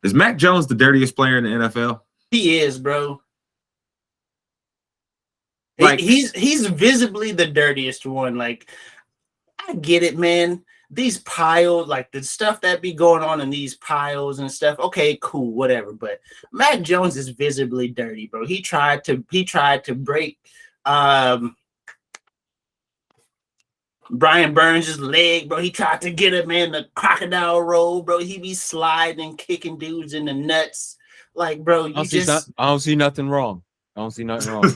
Is Mac Jones the dirtiest player in the NFL? He is, bro. Like, he's visibly the dirtiest one. Like, I get it, man. These piles, like the stuff that be going on in these piles and stuff. Okay, cool, whatever. But Mac Jones is visibly dirty, bro. He tried to break Brian Burns' leg, bro. He tried to get him in the crocodile roll, bro. He be sliding and kicking dudes in the nuts. Like, bro, I don't see nothing wrong. I don't see nothing wrong.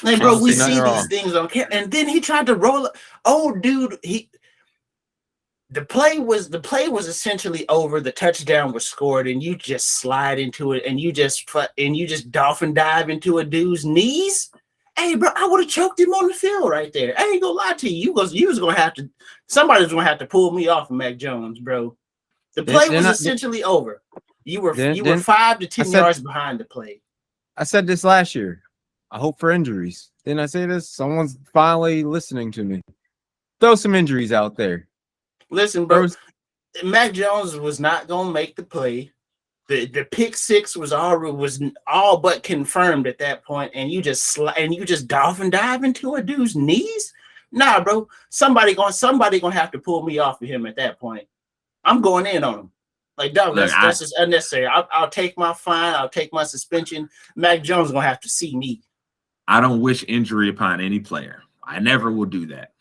Like, bro, we see these things on camera, and then he tried to roll up. Oh, dude, the play was essentially over. The touchdown was scored, and you just slide into it, and you just dolphin dive into a dude's knees. Hey, bro, I would have choked him on the field right there. I ain't gonna lie to you. Somebody's gonna have to pull me off of Mac Jones, bro. The play was essentially over. You were 5 to 10 yards behind the play. I said this last year. I hope for injuries. Didn't I say this? Someone's finally listening to me. Throw some injuries out there. Listen, bro. Mac Jones was not gonna make the play. The pick six was all but confirmed at that point, and you just dolphin dive into a dude's knees. Nah, bro. Somebody gonna have to pull me off of him at that point. I'm going in on him. Like, dog, that's just unnecessary. I'll take my fine. I'll take my suspension. Mac Jones is gonna have to see me. I don't wish injury upon any player. I never will do that.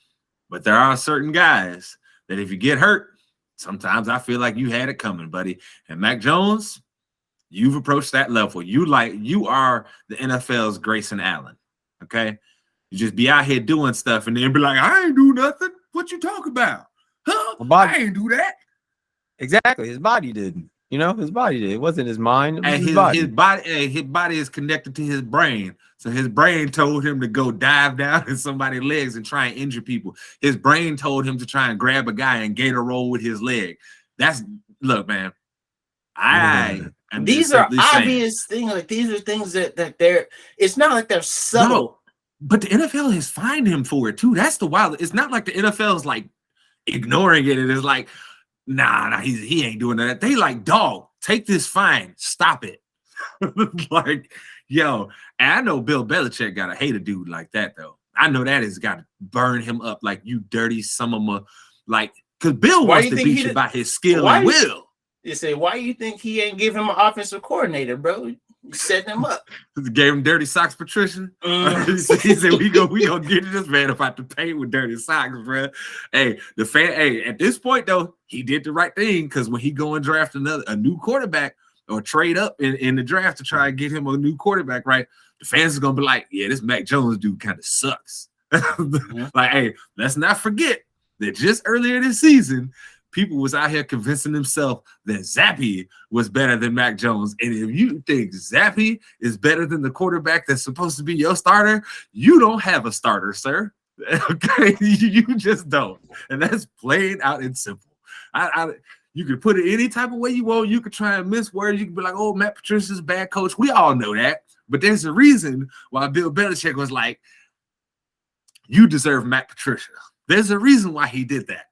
But there are certain guys that if you get hurt, sometimes I feel like you had it coming, buddy. And Mac Jones, you've approached that level. You are the NFL's Grayson Allen. Okay? You just be out here doing stuff and then be like, I ain't do nothing. What you talk about? Huh? I ain't do that. Exactly. His body did. You know, his body did. It wasn't his mind. It was his body. His body is connected to his brain. So his brain told him to go dive down in somebody's legs and try and injure people. His brain told him to try and grab a guy and gator roll with his leg. Look, man. These are obvious things. Like, these are things that they're. It's not like they're subtle. No, but the NFL has fined him for it too. That's the wild. It's not like the NFL is like ignoring it. It is like, nah, he ain't doing that. They like, dog, take this fine, stop it. Like, yo, and I know Bill Belichick gotta hate a dude like that though. I know that has got to burn him up like, you dirty son of a, like, because Bill wants to beat you by his skill and will. You say, why you think he ain't give him an offensive coordinator, bro? You setting him up. Gave him dirty socks, Patricia. He said, we gonna get this man if I have to pay with dirty socks, bro. Hey, at this point though, he did the right thing, because when he go and draft a new quarterback or trade up in the draft to try and get him a new quarterback, right? The fans is gonna be like, yeah, this Mac Jones dude kind of sucks. Like, hey, let's not forget that just earlier this season, people was out here convincing themselves that Zappy was better than Mac Jones. And if you think Zappy is better than the quarterback that's supposed to be your starter, you don't have a starter, sir. Okay, you just don't. And that's plain out and simple. You can put it any type of way you want. You could try and miss words. You can be like, oh, Matt Patricia's a bad coach. We all know that. But there's a reason why Bill Belichick was like, you deserve Matt Patricia. There's a reason why he did that.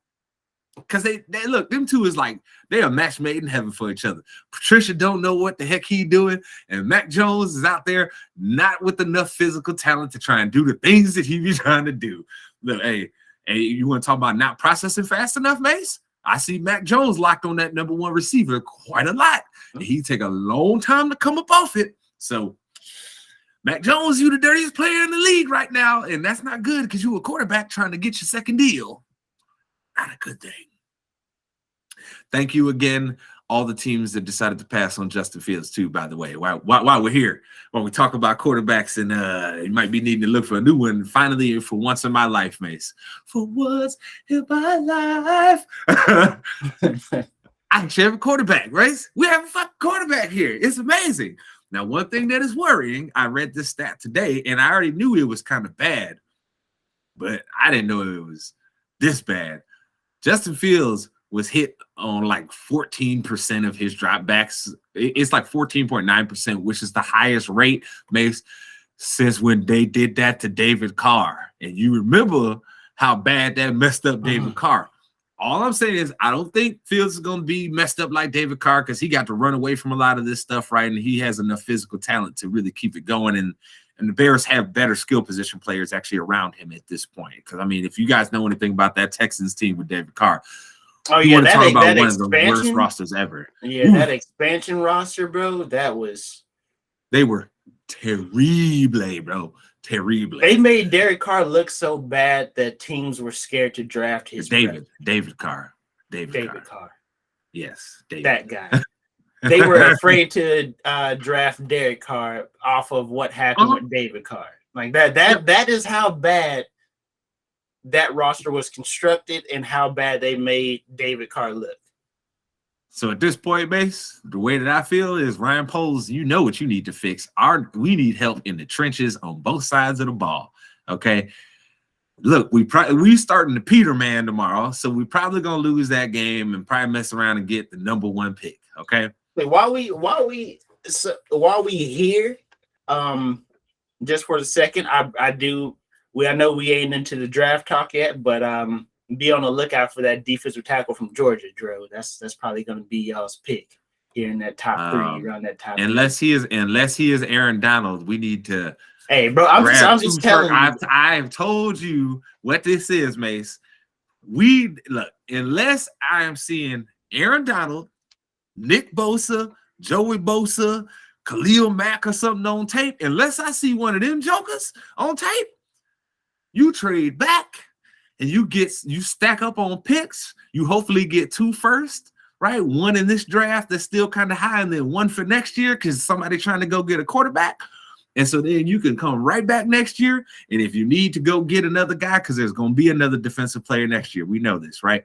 Because they look, them two is like, they are match made in heaven for each other. Patricia don't know what the heck he doing, and Mac Jones is out there not with enough physical talent to try and do the things that he be trying to do. Look, hey, you want to talk about not processing fast enough, Mace? I see Mac Jones locked on that number one receiver quite a lot. And he take a long time to come up off it. So, Mac Jones, you the dirtiest player in the league right now, and that's not good because you a quarterback trying to get your second deal. Not a good thing. Thank you again, all the teams that decided to pass on Justin Fields too, by the way. While we're here, when we talk about quarterbacks and you might be needing to look for a new one, finally, for once in my life, Mace. For once in my life. I actually have a quarterback, right? We have a fucking quarterback here. It's amazing. Now, one thing that is worrying, I read this stat today, and I already knew it was kind of bad, but I didn't know it was this bad. Justin Fields was hit on like 14% of his dropbacks. It's like 14.9%, which is the highest rate makes since when they did that to David Carr. And you remember how bad that messed up David Carr. All I'm saying is I don't think Fields is going to be messed up like David Carr because he got to run away from a lot of this stuff, right? And he has enough physical talent to really keep it going. And the Bears have better skill position players actually around him at this point. Because, I mean, if you guys know anything about that Texans team with David Carr, oh yeah, that about one of the worst rosters ever. Yeah, Ooh. That expansion roster, bro. They were terrible, bro. Terrible. They made Derek Carr look so bad that teams were scared to draft his David Carr. Yes, David. That guy. They were afraid to draft Derek Carr off of what happened with David Carr. Like that is how bad that roster was constructed and how bad they made David Carr look. So at this point, Mace, the way that I feel is Ryan Poles, you know what you need to fix. We need help in the trenches on both sides of the ball. Okay. Look, we starting the Peter man tomorrow, so we probably gonna lose that game and probably mess around and get the number 1 pick. Okay. While we here, just for a second, I know we ain't into the draft talk yet, but be on the lookout for that defensive tackle from Georgia, Drew. That's probably going to be y'all's pick here in that top 3, around that top. Unless he is Aaron Donald, we need to. Hey, bro, I'm just telling you. I've told you what this is, Mace. Unless I am seeing Aaron Donald, Nick Bosa, Joey Bosa, Khalil Mack or something on tape, unless I see one of them jokers on tape, you trade back and you stack up on picks. You hopefully get 2 first, right? 1 in this draft that's still kind of high, and then 1 for next year because somebody trying to go get a quarterback. And so then you can come right back next year. And if you need to go get another guy, because there's going to be another defensive player next year, we know this, right?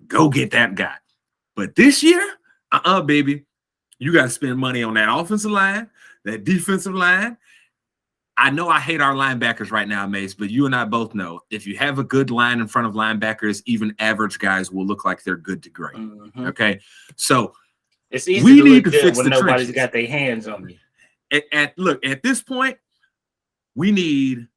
Go get that guy. But this year, baby, you got to spend money on that offensive line, that defensive line. I know I hate our linebackers right now, Mace, but you and I both know if you have a good line in front of linebackers, even average guys will look like they're good to great. Mm-hmm. Okay, so it's easy to look good when nobody's got their hands on you. At this point, we need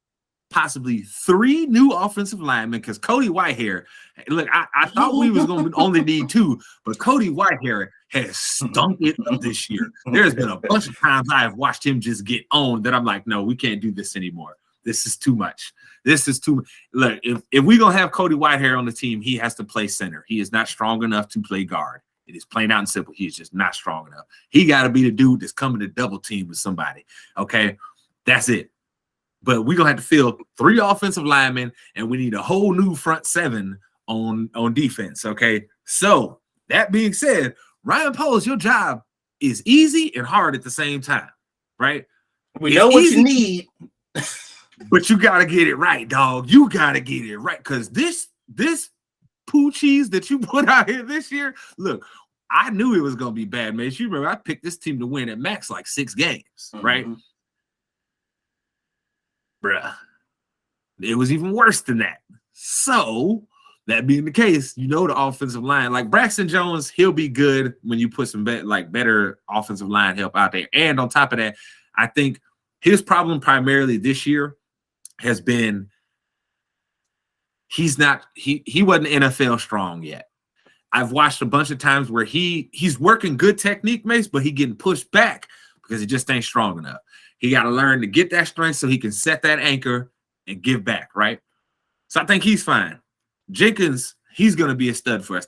possibly 3 new offensive linemen because Cody Whitehair. Look, I thought we was going to only need 2, but Cody Whitehair has stunk it up this year. There's been a bunch of times I have watched him just get owned that I'm like, no, we can't do this anymore. This is too much. This is too. Look, if we're gonna have Cody Whitehair on the team, he has to play center. He is not strong enough to play guard. It is plain out and simple. He is just not strong enough. He got to be the dude that's coming to double team with somebody. Okay, that's it. But we're gonna have to fill 3 offensive linemen, and we need a whole new front 7 on defense. Okay, so that being said, Ryan Poles, your job is easy and hard at the same time, right? We know what you need, but you gotta get it right, dog. You gotta get it right because this poo cheese that you put out here this year. Look, I knew it was gonna be bad, man. You remember I picked this team to win at max like 6 games, right? Bruh, it was even worse than that. So that being the case, the offensive line, like Braxton Jones, he'll be good when you put some better offensive line help out there. And on top of that, I think his problem primarily this year has been he wasn't NFL strong yet. I've watched a bunch of times where he's working good technique, Mace, but he getting pushed back because he just ain't strong enough. He got to learn to get that strength so he can set that anchor and give back, right? So I think he's fine. Jenkins, he's going to be a stud for us.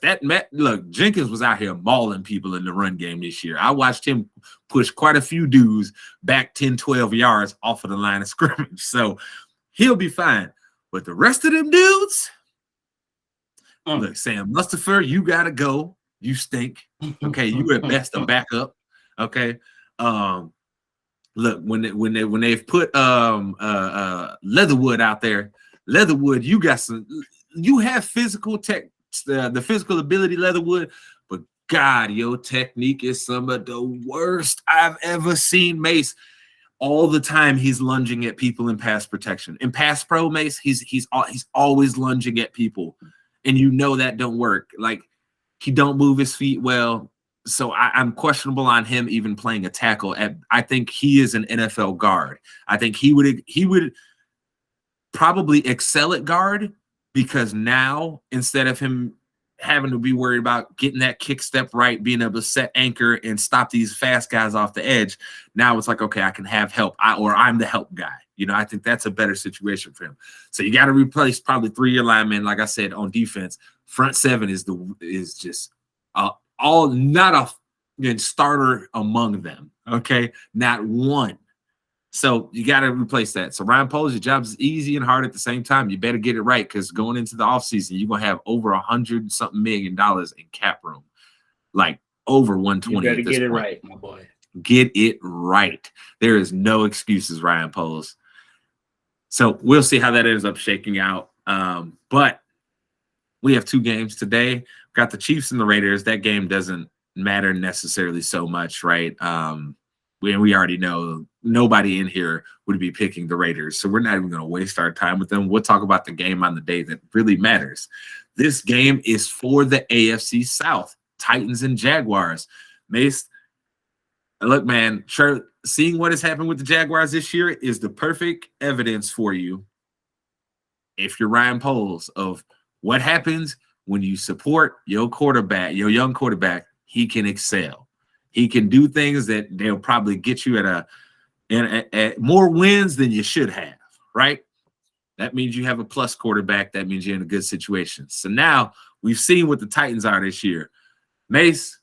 Look, Jenkins was out here mauling people in the run game this year. I watched him push quite a few dudes back 10, 12 yards off of the line of scrimmage. So he'll be fine. But the rest of them dudes, Look, Sam Mustipher, you gotta go. You stink. Okay, you at best a backup. Okay. Look, when they've put Leatherwood out there, Leatherwood, you have physical tech, the physical ability, Leatherwood, but God, your technique is some of the worst I've ever seen, Mace. All the time he's lunging at people in pass protection. In pass pro, Mace, he's always lunging at people, and you know that don't work. Like, he don't move his feet well. So I'm questionable on him even playing a tackle. I think he is an NFL guard. I think he would probably excel at guard, because now, instead of him having to be worried about getting that kick step right, being able to set anchor and stop these fast guys off the edge, now it's like, okay, I can have help, or I'm the help guy. You know, I think that's a better situation for him. So you got to replace probably 3 linemen, like I said, on defense. Front 7 is just not a starter among them. Okay, not one. So you got to replace that. So Ryan Poles, your job is easy and hard at the same time. You better get it right, because going into the offseason, you're gonna have over $100-something million in cap room, like over 120. You better get it right, my boy. Get it right. There is no excuses, Ryan Poles. So we'll see how that ends up shaking out. But we have 2 games today. We've got the Chiefs and the Raiders. That game doesn't matter necessarily so much, right? We already know nobody in here would be picking the Raiders, so we're not even going to waste our time with them. We'll talk about the game on the day that really matters. This game is for the AFC South, Titans and Jaguars. Mace, look, man, sure, seeing what has happened with the Jaguars this year is the perfect evidence for you, if you're Ryan Poles, of what happens when you support your quarterback, your young quarterback. He can excel. He can do things that they'll probably get you at more wins than you should have, right? That means you have a plus quarterback. That means you're in a good situation. So now we've seen what the Titans are this year. Mace,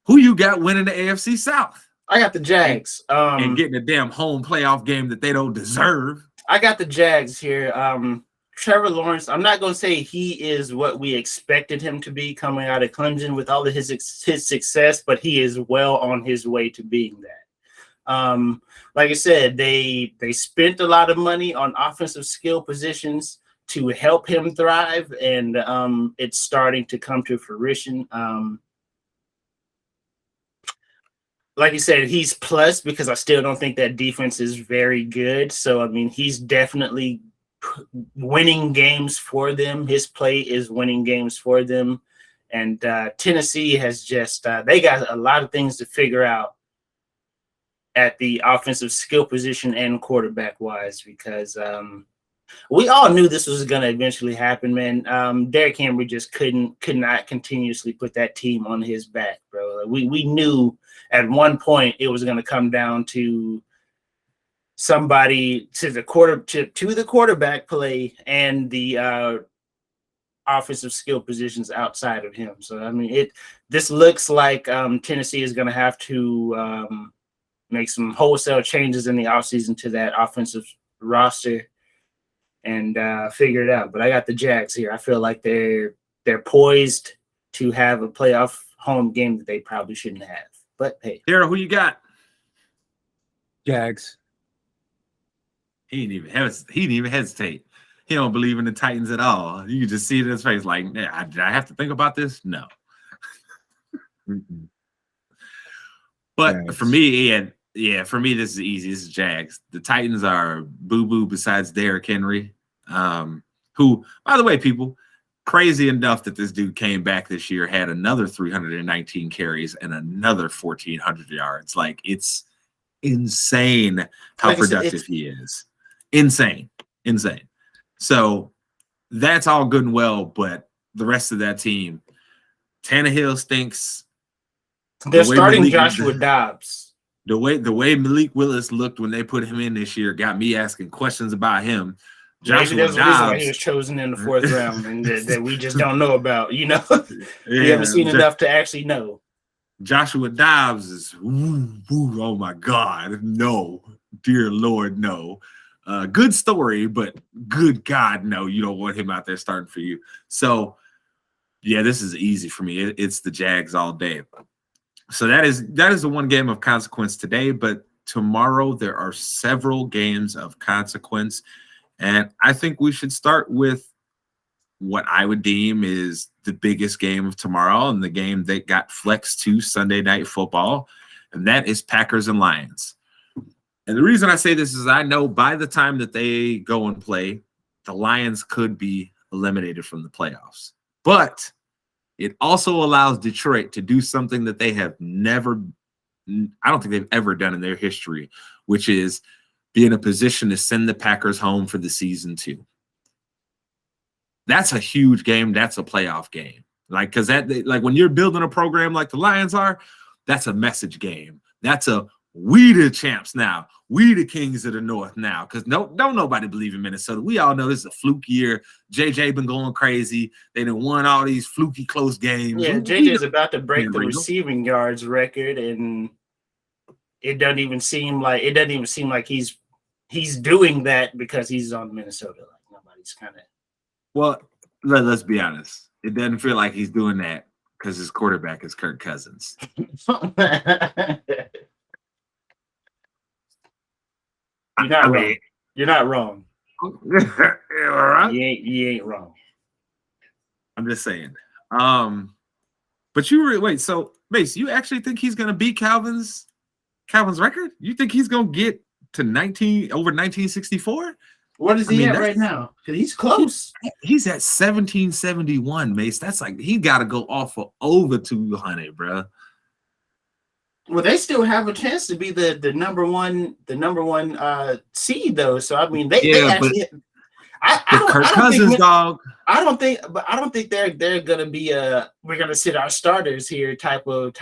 who you got winning the AFC South? I got the Jags. And getting a damn home playoff game that they don't deserve. I got the Jags here. Trevor Lawrence, I'm not going to say he is what we expected him to be coming out of Clemson with all of his success, but he is well on his way to being that. Like I said, they spent a lot of money on offensive skill positions to help him thrive, and it's starting to come to fruition. Like you said, he's plus, because I still don't think that defense is very good. So, I mean, he's definitely winning games for them. His play is winning games for them. And Tennessee has just they got a lot of things to figure out at the offensive skill position and quarterback wise, because we all knew this was going to eventually happen, man. Derrick Henry just could not continuously put that team on his back, bro. We knew at one point it was going to come down to somebody to the quarterback play and the offensive skill positions outside of him. So I mean, this looks like Tennessee is going to have to make some wholesale changes in the offseason to that offensive roster and figure it out. But I got the Jags here. I feel like they're poised to have a playoff home game that they probably shouldn't have. But hey, Daryl, who you got? Jags. He didn't even hesitate. He don't believe in the Titans at all. You can just see it in his face, like, yeah, did I have to think about this? No. But Jags. For me, for me, this is easy. This is Jags. The Titans are boo-boo besides Derrick Henry, who, by the way, people, crazy enough that this dude came back this year, had another 319 carries and another 1,400 yards. Like, it's insane how productive he is. Insane. So that's all good and well, but the rest of that team, Tannehill stinks. They're starting Joshua Dobbs. The way Malik Willis looked when they put him in this year got me asking questions about him. Maybe there's a reason why he was chosen in the 4th round and that we just don't know about, you know. We haven't seen enough to actually know. Joshua Dobbs is, oh my God, no. Dear Lord, no. Good story, but good God, no. You don't want him out there starting for you. So Yeah, this is easy for me. It's the Jags all day. So that is the one game of consequence today, but tomorrow there are several games of consequence. And I think we should start with what I would deem is the biggest game of tomorrow and the game that got flexed to Sunday Night Football, and that is Packers and Lions. And the reason I say this is I know by the time that they go and play, the Lions could be eliminated from the playoffs. But it also allows Detroit to do something that they have never, I don't think they've ever done in their history, which is be in a position to send the Packers home for the season too. That's a huge game. That's a playoff game. Like, because like when you're building a program like the Lions are, that's a message game. That's a we the champs now. We the kings of the north now. Because don't nobody believe in Minnesota. We all know this is a fluke year. JJ been going crazy. They done won all these fluky close games. Yeah, JJ's about to break the receiving yards record, and it doesn't even seem like he's doing that because he's on Minnesota. Like nobody's kind of. Well, let's be honest. It doesn't feel like he's doing that because his quarterback is Kirk Cousins. You're not wrong. You're not wrong. Right? You ain't wrong. I'm just saying. But you wait. So, Mace, you actually think he's gonna beat Calvin's record? You think he's gonna get to 1964? What is he at right now? Because he's close. He's at 1771, Mace. That's like he got to go off for over 200, bro. Well, they still have a chance to be the number one seed though. So I mean, they actually. Kirk Cousins, dog. I don't think they're gonna be we're gonna sit our starters here type of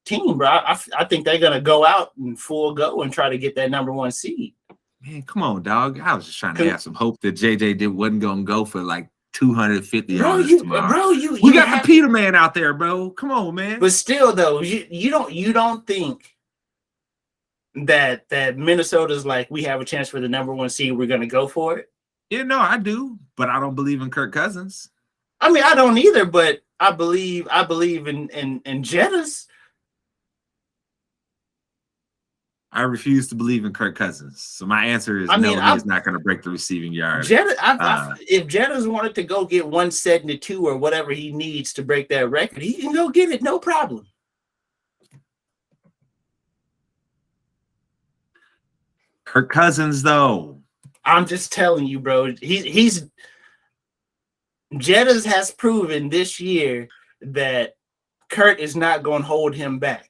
team, bro. I think they're gonna go out and full go and try to get that number one seed. Man, come on, dog. I was just trying to have some hope that JJ wasn't gonna go for like 250 yards tomorrow. We got the Peter man out there, bro. Come on, man. But still, though, you don't think that Minnesota's like we have a chance for the number one seed. We're gonna go for it. Yeah, no, I do, but I don't believe in Kirk Cousins. I mean, I don't either, but I believe in Jettas. I refuse to believe in Kirk Cousins. So my answer is he's not going to break the receiving yard. If Jettas wanted to go get 172 or whatever he needs to break that record, he can go get it, no problem. Kirk Cousins, though. I'm just telling you, bro. Jettas has proven this year that Kurt is not going to hold him back.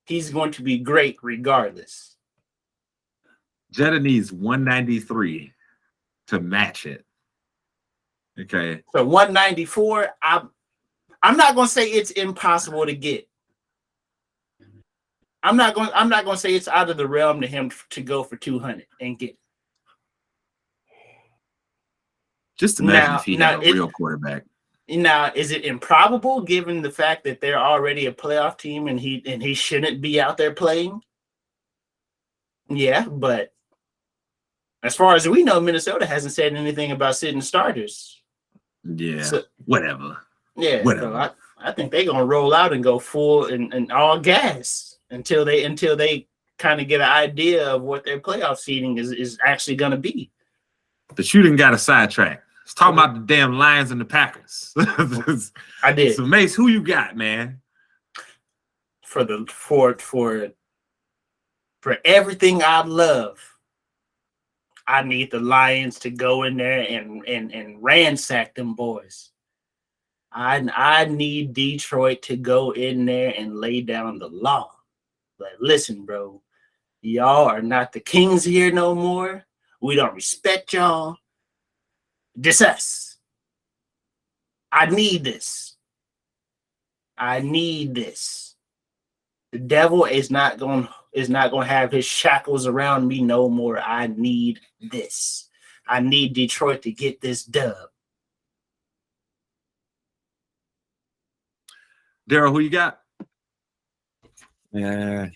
He's going to be great regardless. Jetta needs 193 to match it. Okay. So 194, I'm not going to say it's impossible to get. I'm not going to say it's out of the realm to him to go for 200 and get it. Just imagine if he had a real quarterback. Now, is it improbable given the fact that they're already a playoff team and he shouldn't be out there playing? Yeah, but as far as we know, Minnesota hasn't said anything about sitting starters. Yeah, so, whatever. Yeah, whatever. So I think they're gonna roll out and go full and all gas until they kind of get an idea of what their playoff seeding is actually gonna be. The shooting got a sidetrack. Let's talk about the damn Lions and the Packers. I did. So Mace, who you got, man? For everything I love, I need the Lions to go in there and ransack them boys. I need Detroit to go in there and lay down the law. Like, listen, bro, y'all are not the kings here no more. We don't respect y'all. This us. I need this. I need this. The devil is not going to have his shackles around me no more. I need this. I need Detroit to get this dub. Daryl, who you got? Yeah,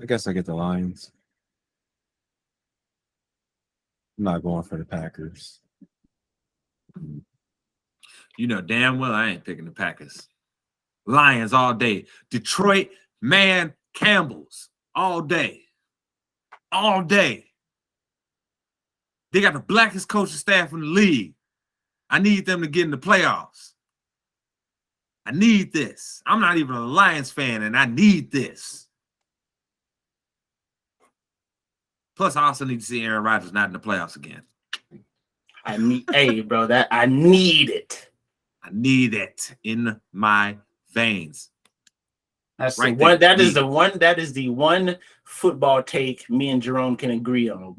I guess I get the Lions. I'm not going for the Packers. You know damn well I ain't picking the Packers. Lions all day. Detroit, man, Campbell's all day. All day. They got the blackest coaching staff in the league. I need them to get in the playoffs. I need this. I'm not even a Lions fan, and I need this. Plus, I also need to see Aaron Rodgers not in the playoffs again. I need it. I need it in my veins. That's right the one. there. That is the one football take me and Jerome can agree on.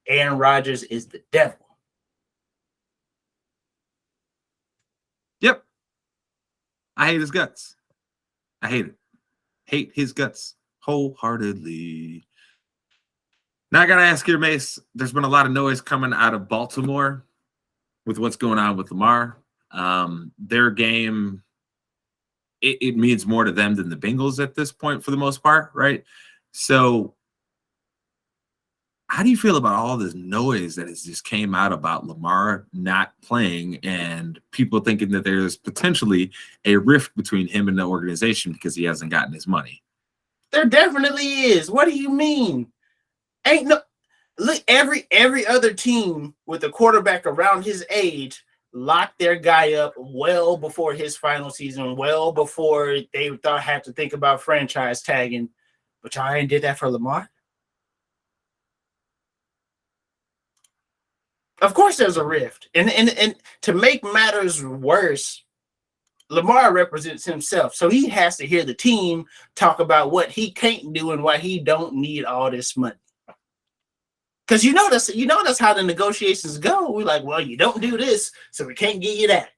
Aaron Rodgers is the devil. Yep. I hate his guts. I hate it. Hate his guts wholeheartedly. Now I gotta ask here, Mace. There's been a lot of noise coming out of Baltimore with what's going on with Lamar. Their game, it means more to them than the Bengals at this point for the most part, right? So how do you feel about all this noise that has just came out about Lamar not playing and people thinking that there's potentially a rift between him and the organization because he hasn't gotten his money? There definitely is. What do you mean? Ain't no look, every other team with a quarterback around his age locked their guy up well before his final season, well before they had to think about franchise tagging. But y'all ain't did that for Lamar. Of course there's a rift. And to make matters worse, Lamar represents himself. So he has to hear the team talk about what he can't do and why he don't need all this money. Because you know that's how the negotiations go. We're like, well, you don't do this, so we can't give you that.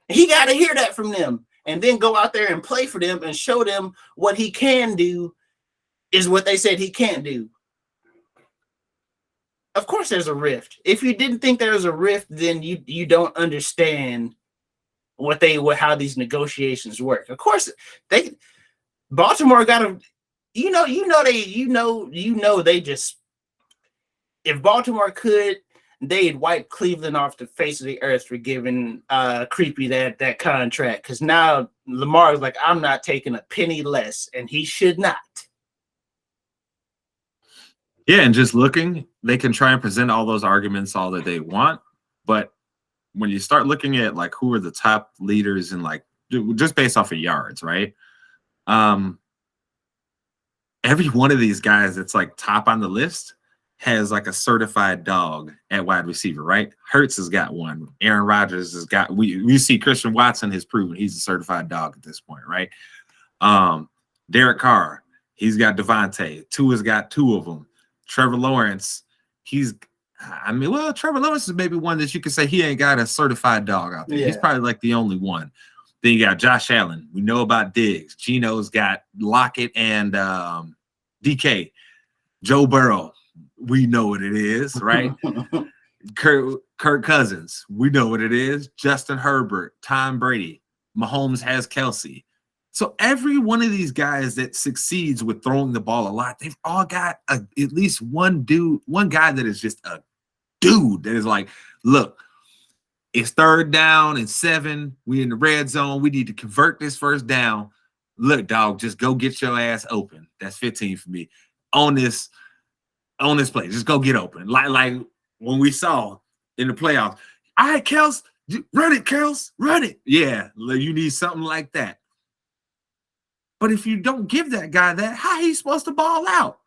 He got to hear that from them and then go out there and play for them and show them what he can do is what they said he can't do. Of course there's a rift. If you didn't think there was a rift, then you don't understand how these negotiations work. Of course, Baltimore got to, they just, if Baltimore could, they'd wipe Cleveland off the face of the earth for giving Creepy that contract. Because now Lamar is like, I'm not taking a penny less, and he should not. Yeah, and just looking, they can try and present all those arguments all that they want, but when you start looking at like who are the top leaders in like just based off of yards, right? Every one of these guys that's like top on the list has like a certified dog at wide receiver, right? Hurts has got one. Aaron Rodgers has got. We see Christian Watson has proven he's a certified dog at this point, right? Derek Carr, he's got Devontae. Tua's got two of them. Trevor Lawrence, Trevor Lawrence is maybe one that you could say he ain't got a certified dog out there. Yeah. He's probably like the only one. Then you got Josh Allen. We know about Diggs. Gino's got Lockett and DK. Joe Burrow. We know what it is, right? Kirk Cousins. We know what it is. Justin Herbert. Tom Brady. Mahomes has Kelsey. So every one of these guys that succeeds with throwing the ball a lot, they've all got at least one guy that is just a dude that is like, look, it's 3rd down and 7. We in the red zone. We need to convert this first down. Look, dog, just go get your ass open. That's 15 for me. On this play, just go get open. Like when we saw in the playoffs. All right, Kels, run it, Kels, run it. Yeah, you need something like that. But if you don't give that guy that, how he's supposed to ball out?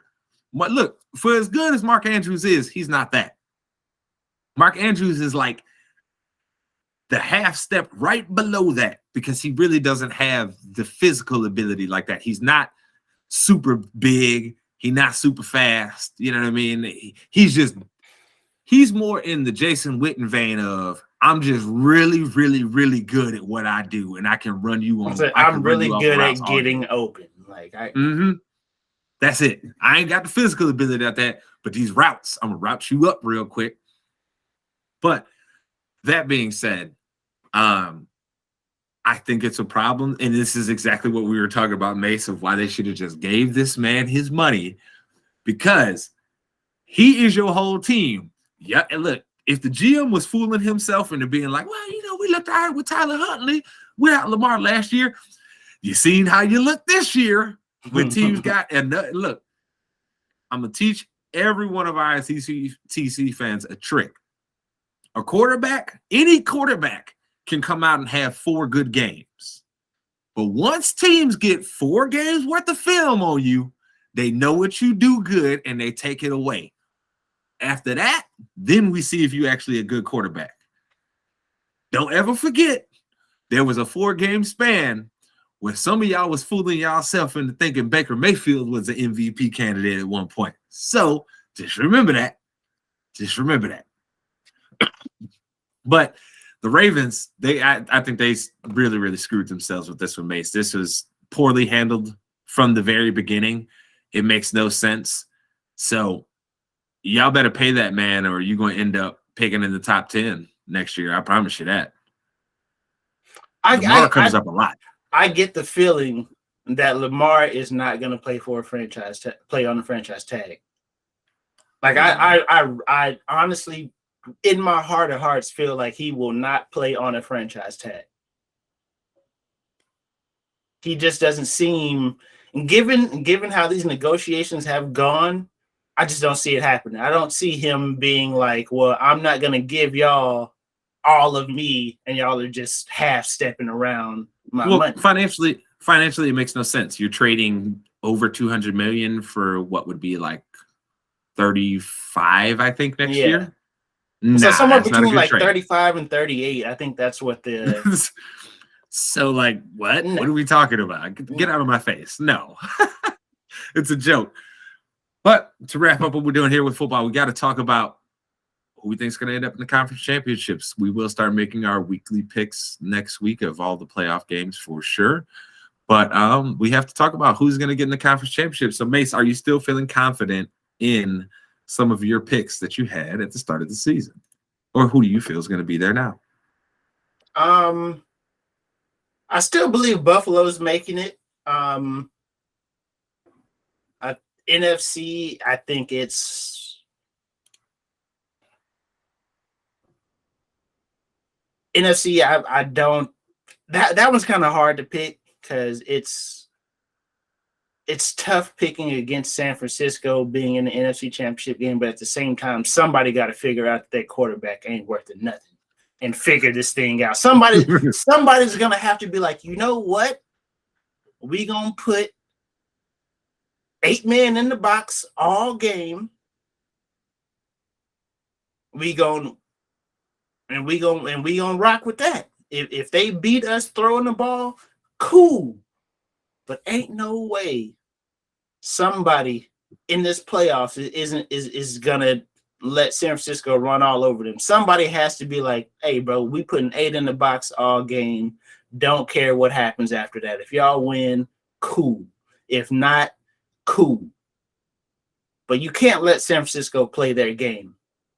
But look, for as good as Mark Andrews is, he's not that. Mark Andrews is like the half step right below that because he really doesn't have the physical ability like that. He's not super big. He's not super fast. You know what I mean? He's more in the Jason Witten vein of, I'm just really, really, really good at what I do, and I can run you on. I'm really good at getting open. That's it. I ain't got the physical ability at that, but these routes, I'm gonna route you up real quick. But that being said, I think it's a problem, and this is exactly what we were talking about, Mace, of why they should have just gave this man his money, because he is your whole team. Yeah, and look. if the GM was fooling himself into being like, well, we looked all right with Tyler Huntley without Lamar last year. You seen how you look this year when teams got, and look, I'm going to teach every one of our ITC fans a trick. A quarterback, any quarterback can come out and have 4 good games. But once teams get 4 games worth of film on you, they know what you do good and they take it away. After that, then we see if you're actually a good quarterback. Don't ever forget, there was a 4-game span where some of y'all was fooling y'allself into thinking Baker Mayfield was an MVP candidate at one point. So just remember that. Just remember that. But the Ravens, I think they really, really screwed themselves with this one, Mace. This was poorly handled from the very beginning. It makes no sense. So y'all better pay that man or you're going to end up picking in the top 10 next year. I promise you that. Lamar comes up a lot. I get the feeling that Lamar is not going to play for a franchise, play on the franchise tag. Like I honestly, in my heart of hearts, feel like he will not play on a franchise tag. He just doesn't seem, given how these negotiations have gone, I just don't see it happening. I don't see him being like, well, I'm not going to give y'all all of me and y'all are just half stepping around my money. Financially, it makes no sense. You're trading over $200 million for what would be like 35, I think, next year. So somewhere between like trade. 35 and 38. I think that's what the. So like what? No. What are we talking about? Get out of my face. No. It's a joke. But to wrap up what we're doing here with football, we got to talk about who we think is going to end up in the conference championships. We will start making our weekly picks next week of all the playoff games for sure. But we have to talk about who's going to get in the conference championship. So, Mace, are you still feeling confident in some of your picks that you had at the start of the season? Or who do you feel is going to be there now? I still believe Buffalo's making it. NFC, I think it's NFC. I don't. That one's kind of hard to pick because it's tough picking against San Francisco being in the NFC Championship game, but at the same time, somebody got to figure out that their quarterback ain't worth it nothing and figure this thing out. Somebody's gonna have to be like, you know what? We gonna put 8 men in the box all game. We gonna rock with that. If they beat us throwing the ball, cool. But ain't no way somebody in this playoffs is gonna let San Francisco run all over them. Somebody has to be like, hey, bro, we putting 8 in the box all game. Don't care what happens after that. If y'all win, cool. If not, cool. But you can't let San Francisco play their game.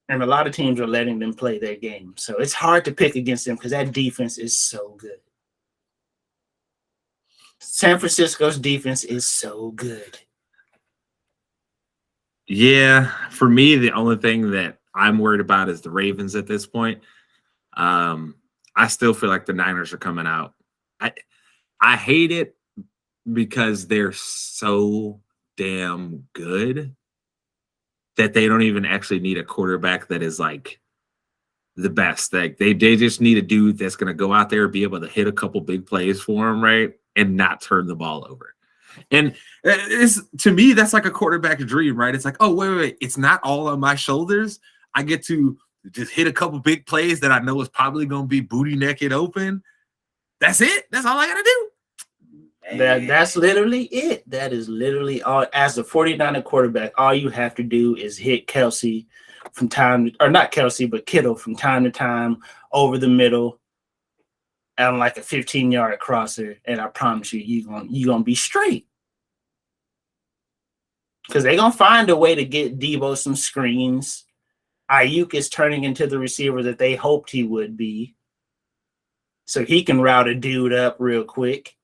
And a lot of teams are letting them play their game. So it's hard to pick against them because that defense is so good. San Francisco's defense is so good. Yeah, for me, the only thing that I'm worried about is the Ravens at this point. I still feel like the Niners are coming out. I hate it because they're so damn good that they don't even actually need a quarterback that is like the best. Like they just need a dude that's going to go out there, be able to hit a couple big plays for them, right, and not turn the ball over. And to me, that's like a quarterback dream, right? It's like, oh, wait, it's not all on my shoulders. I get to just hit a couple big plays that I know is probably going to be booty naked open. That's it. That's all I got to do. That's literally it. That is literally all. As a 49er quarterback, all you have to do is hit Kelsey from time, or not Kelsey, but Kittle from time to time over the middle on like a 15-yard crosser, and I promise you, you're gonna be straight. Because they're gonna find a way to get Debo some screens. Ayuk is turning into the receiver that they hoped he would be, so he can route a dude up real quick.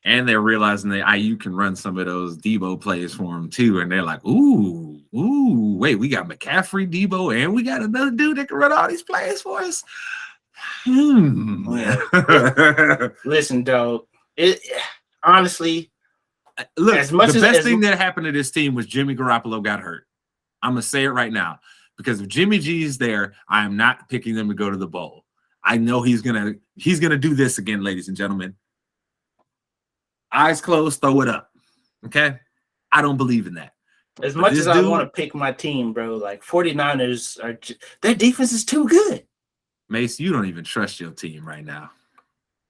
And they're realizing that Ayuk can run some of those Debo plays for him too, and they're like, "Ooh, Ooh, wait, we got McCaffrey, Debo, and we got another dude that can run all these plays for us. Listen, dog. It honestly, look, as much the as best thing that happened to this team was Jimmy Garoppolo got hurt. I'm gonna say it right now because if Jimmy G is there, I am not picking them to go to the bowl. I know he's gonna do this again, ladies and gentlemen. Eyes closed, throw it up. Okay, I don't believe in that. As much as I want to pick my team, bro, like 49ers are their defense is too good. Mace, you don't even trust your team right now.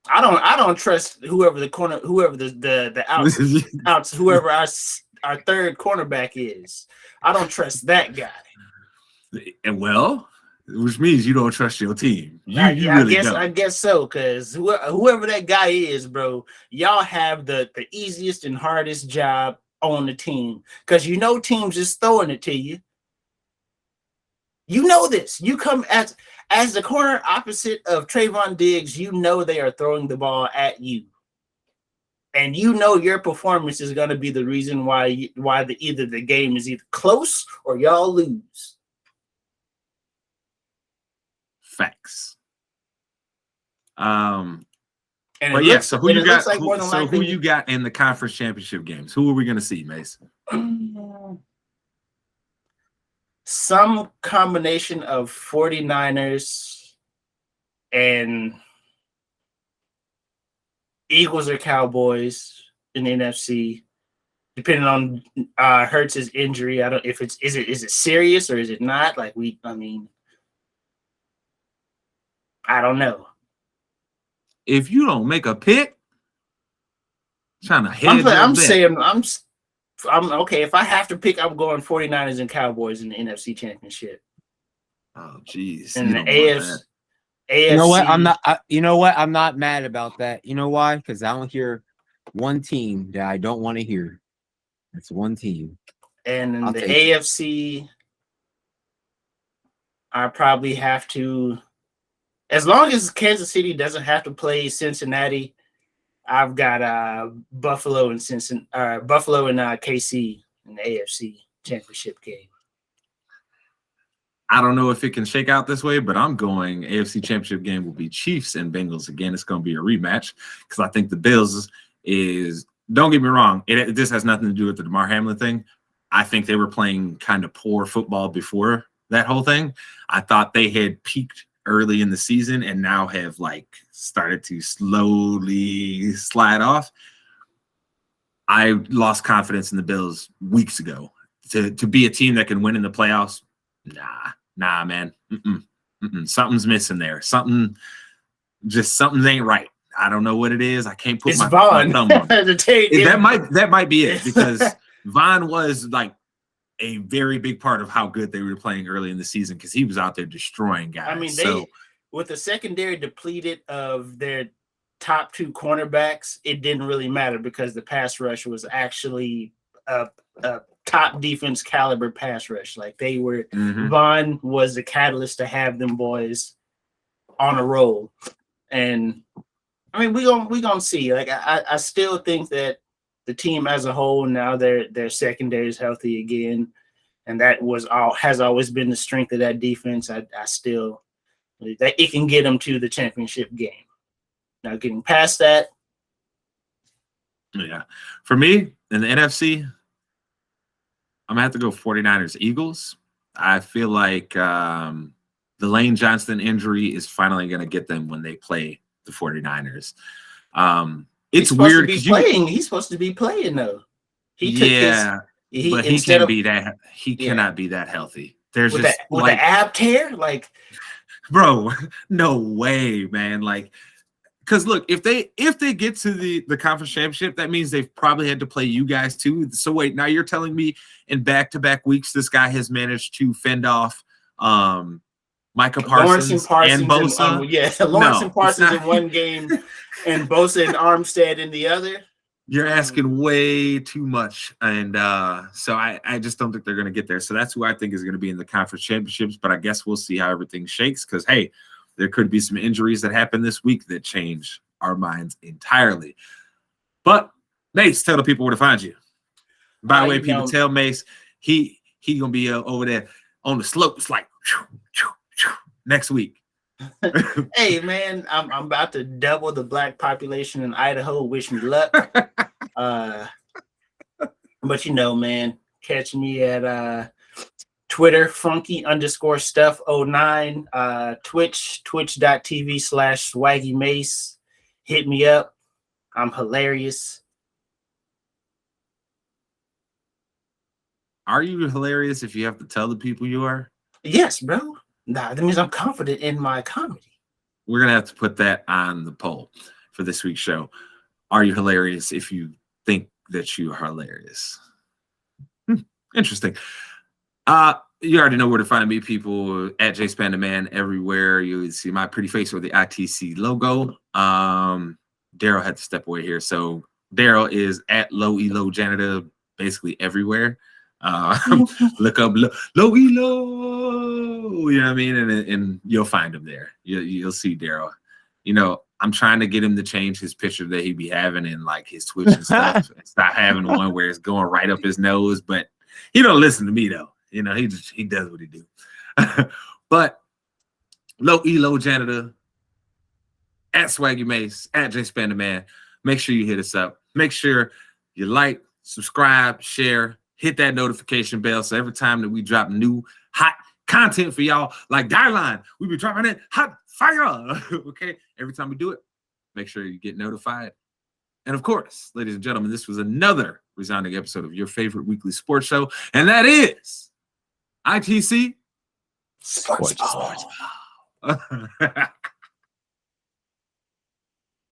I don't trust whoever the outs whoever our third cornerback is. I don't trust that guy. And well, which means you don't trust your team. I guess so, because whoever that guy is, bro, y'all have the easiest and hardest job on the team because you know teams just throwing it to you. You know this. You come as the corner opposite of Trayvon Diggs, you know they are throwing the ball at you. And you know your performance is going to be the reason why either the game is either close or y'all lose. Facts. And but yeah, so who you got? Like who you got in the conference championship games? Who are we going to see, Mace? Some combination of 49ers and Eagles or Cowboys in the NFC, depending on Hurts' injury. I don't if it's is it serious or is it not? Like I don't know. If you don't make a pick, trying to head I'm okay. If I have to pick, I'm going 49ers and Cowboys in the NFC Championship. Oh, geez. And the AFC. You know what? I'm not mad about that. You know why? Because I don't hear one team that I don't want to hear. It's one team. And in the AFC, I probably have to, as long as Kansas City doesn't have to play Cincinnati, I've got Buffalo and KC in the AFC Championship game. I don't know if it can shake out this way, but I'm going AFC Championship game will be Chiefs and Bengals again. It's going to be a rematch because I think the Bills is. Don't get me wrong. This has nothing to do with the Demar Hamlin thing. I think they were playing kind of poor football before that whole thing. I thought they had peaked early in the season and now have started to slowly slide off. I lost confidence in the Bills weeks ago. To be a team that can win in the playoffs, nah, man. Something's missing there. Something ain't right. I don't know what it is. I can't put my thumb on it. That might be it because Vaughn was a very big part of how good they were playing early in the season because he was out there destroying guys. I mean, with the secondary depleted of their top two cornerbacks, it didn't really matter because the pass rush was actually a top defense caliber pass rush. Like they were, Vaughn was the catalyst to have them boys on a roll. And I mean, we gonna see. I still think that the team as a whole now their secondary is healthy again, and that has always been the strength of that defense. I still that it can get them to the championship game. Now getting past that, yeah, for me in the NFC, I'm gonna have to go 49ers Eagles. I feel like the Lane Johnson injury is finally gonna get them when they play the 49ers. It's weird because he's supposed to be playing though. He cannot be that healthy. There's with just the ab tear, bro, no way, man. Because look, if they get to the conference championship, that means they've probably had to play you guys too. So wait, now you're telling me in back-to-back weeks this guy has managed to fend off Micah Parsons and Bosa? Lawrence and Parsons in one game and Bosa and Armstead in the other. You're asking way too much. And so I just don't think they're going to get there. So that's who I think is going to be in the conference championships. But I guess we'll see how everything shakes because, hey, there could be some injuries that happen this week that change our minds entirely. But Mace, tell the people where to find you. By the way, people tell Mace he He gonna be over there on the slopes like next week. Hey man, I'm about to double the black population in Idaho. Wish me luck. But you know, man, catch me at Twitter, funky_stuff09, twitch.tv/swaggy mace. Hit me up. I'm hilarious. Are you hilarious if you have to tell the people you are? Yes, bro. Nah, that means I'm confident in my comedy. We're going to have to put that on the poll for this week's show. Are you hilarious if you think that you are hilarious? Interesting. You already know where to find me, people. At JSpan the Man everywhere. You see my pretty face with the ITC logo. Daryl had to step away here. So Daryl is at Low Elo Janitor basically everywhere. Look up Low Elo, you know what I mean, and you'll find him there. You'll see Daryl. You know, I'm trying to get him to change his picture that he be having in like his Twitch and stuff, and stop having the one where it's going right up his nose. But he don't listen to me though. You know, he does what he do. But Low Elo Janitor, at Swaggy Mace, at JSpan the Man. Make sure you hit us up. Make sure you like, subscribe, share. Hit that notification bell so every time that we drop new hot content for y'all, like Dyline, we be dropping it hot fire. Okay, every time we do it, make sure you get notified. And of course, ladies and gentlemen, this was another resounding episode of your favorite weekly sports show, and that is ITC Sportsball. Sportsball.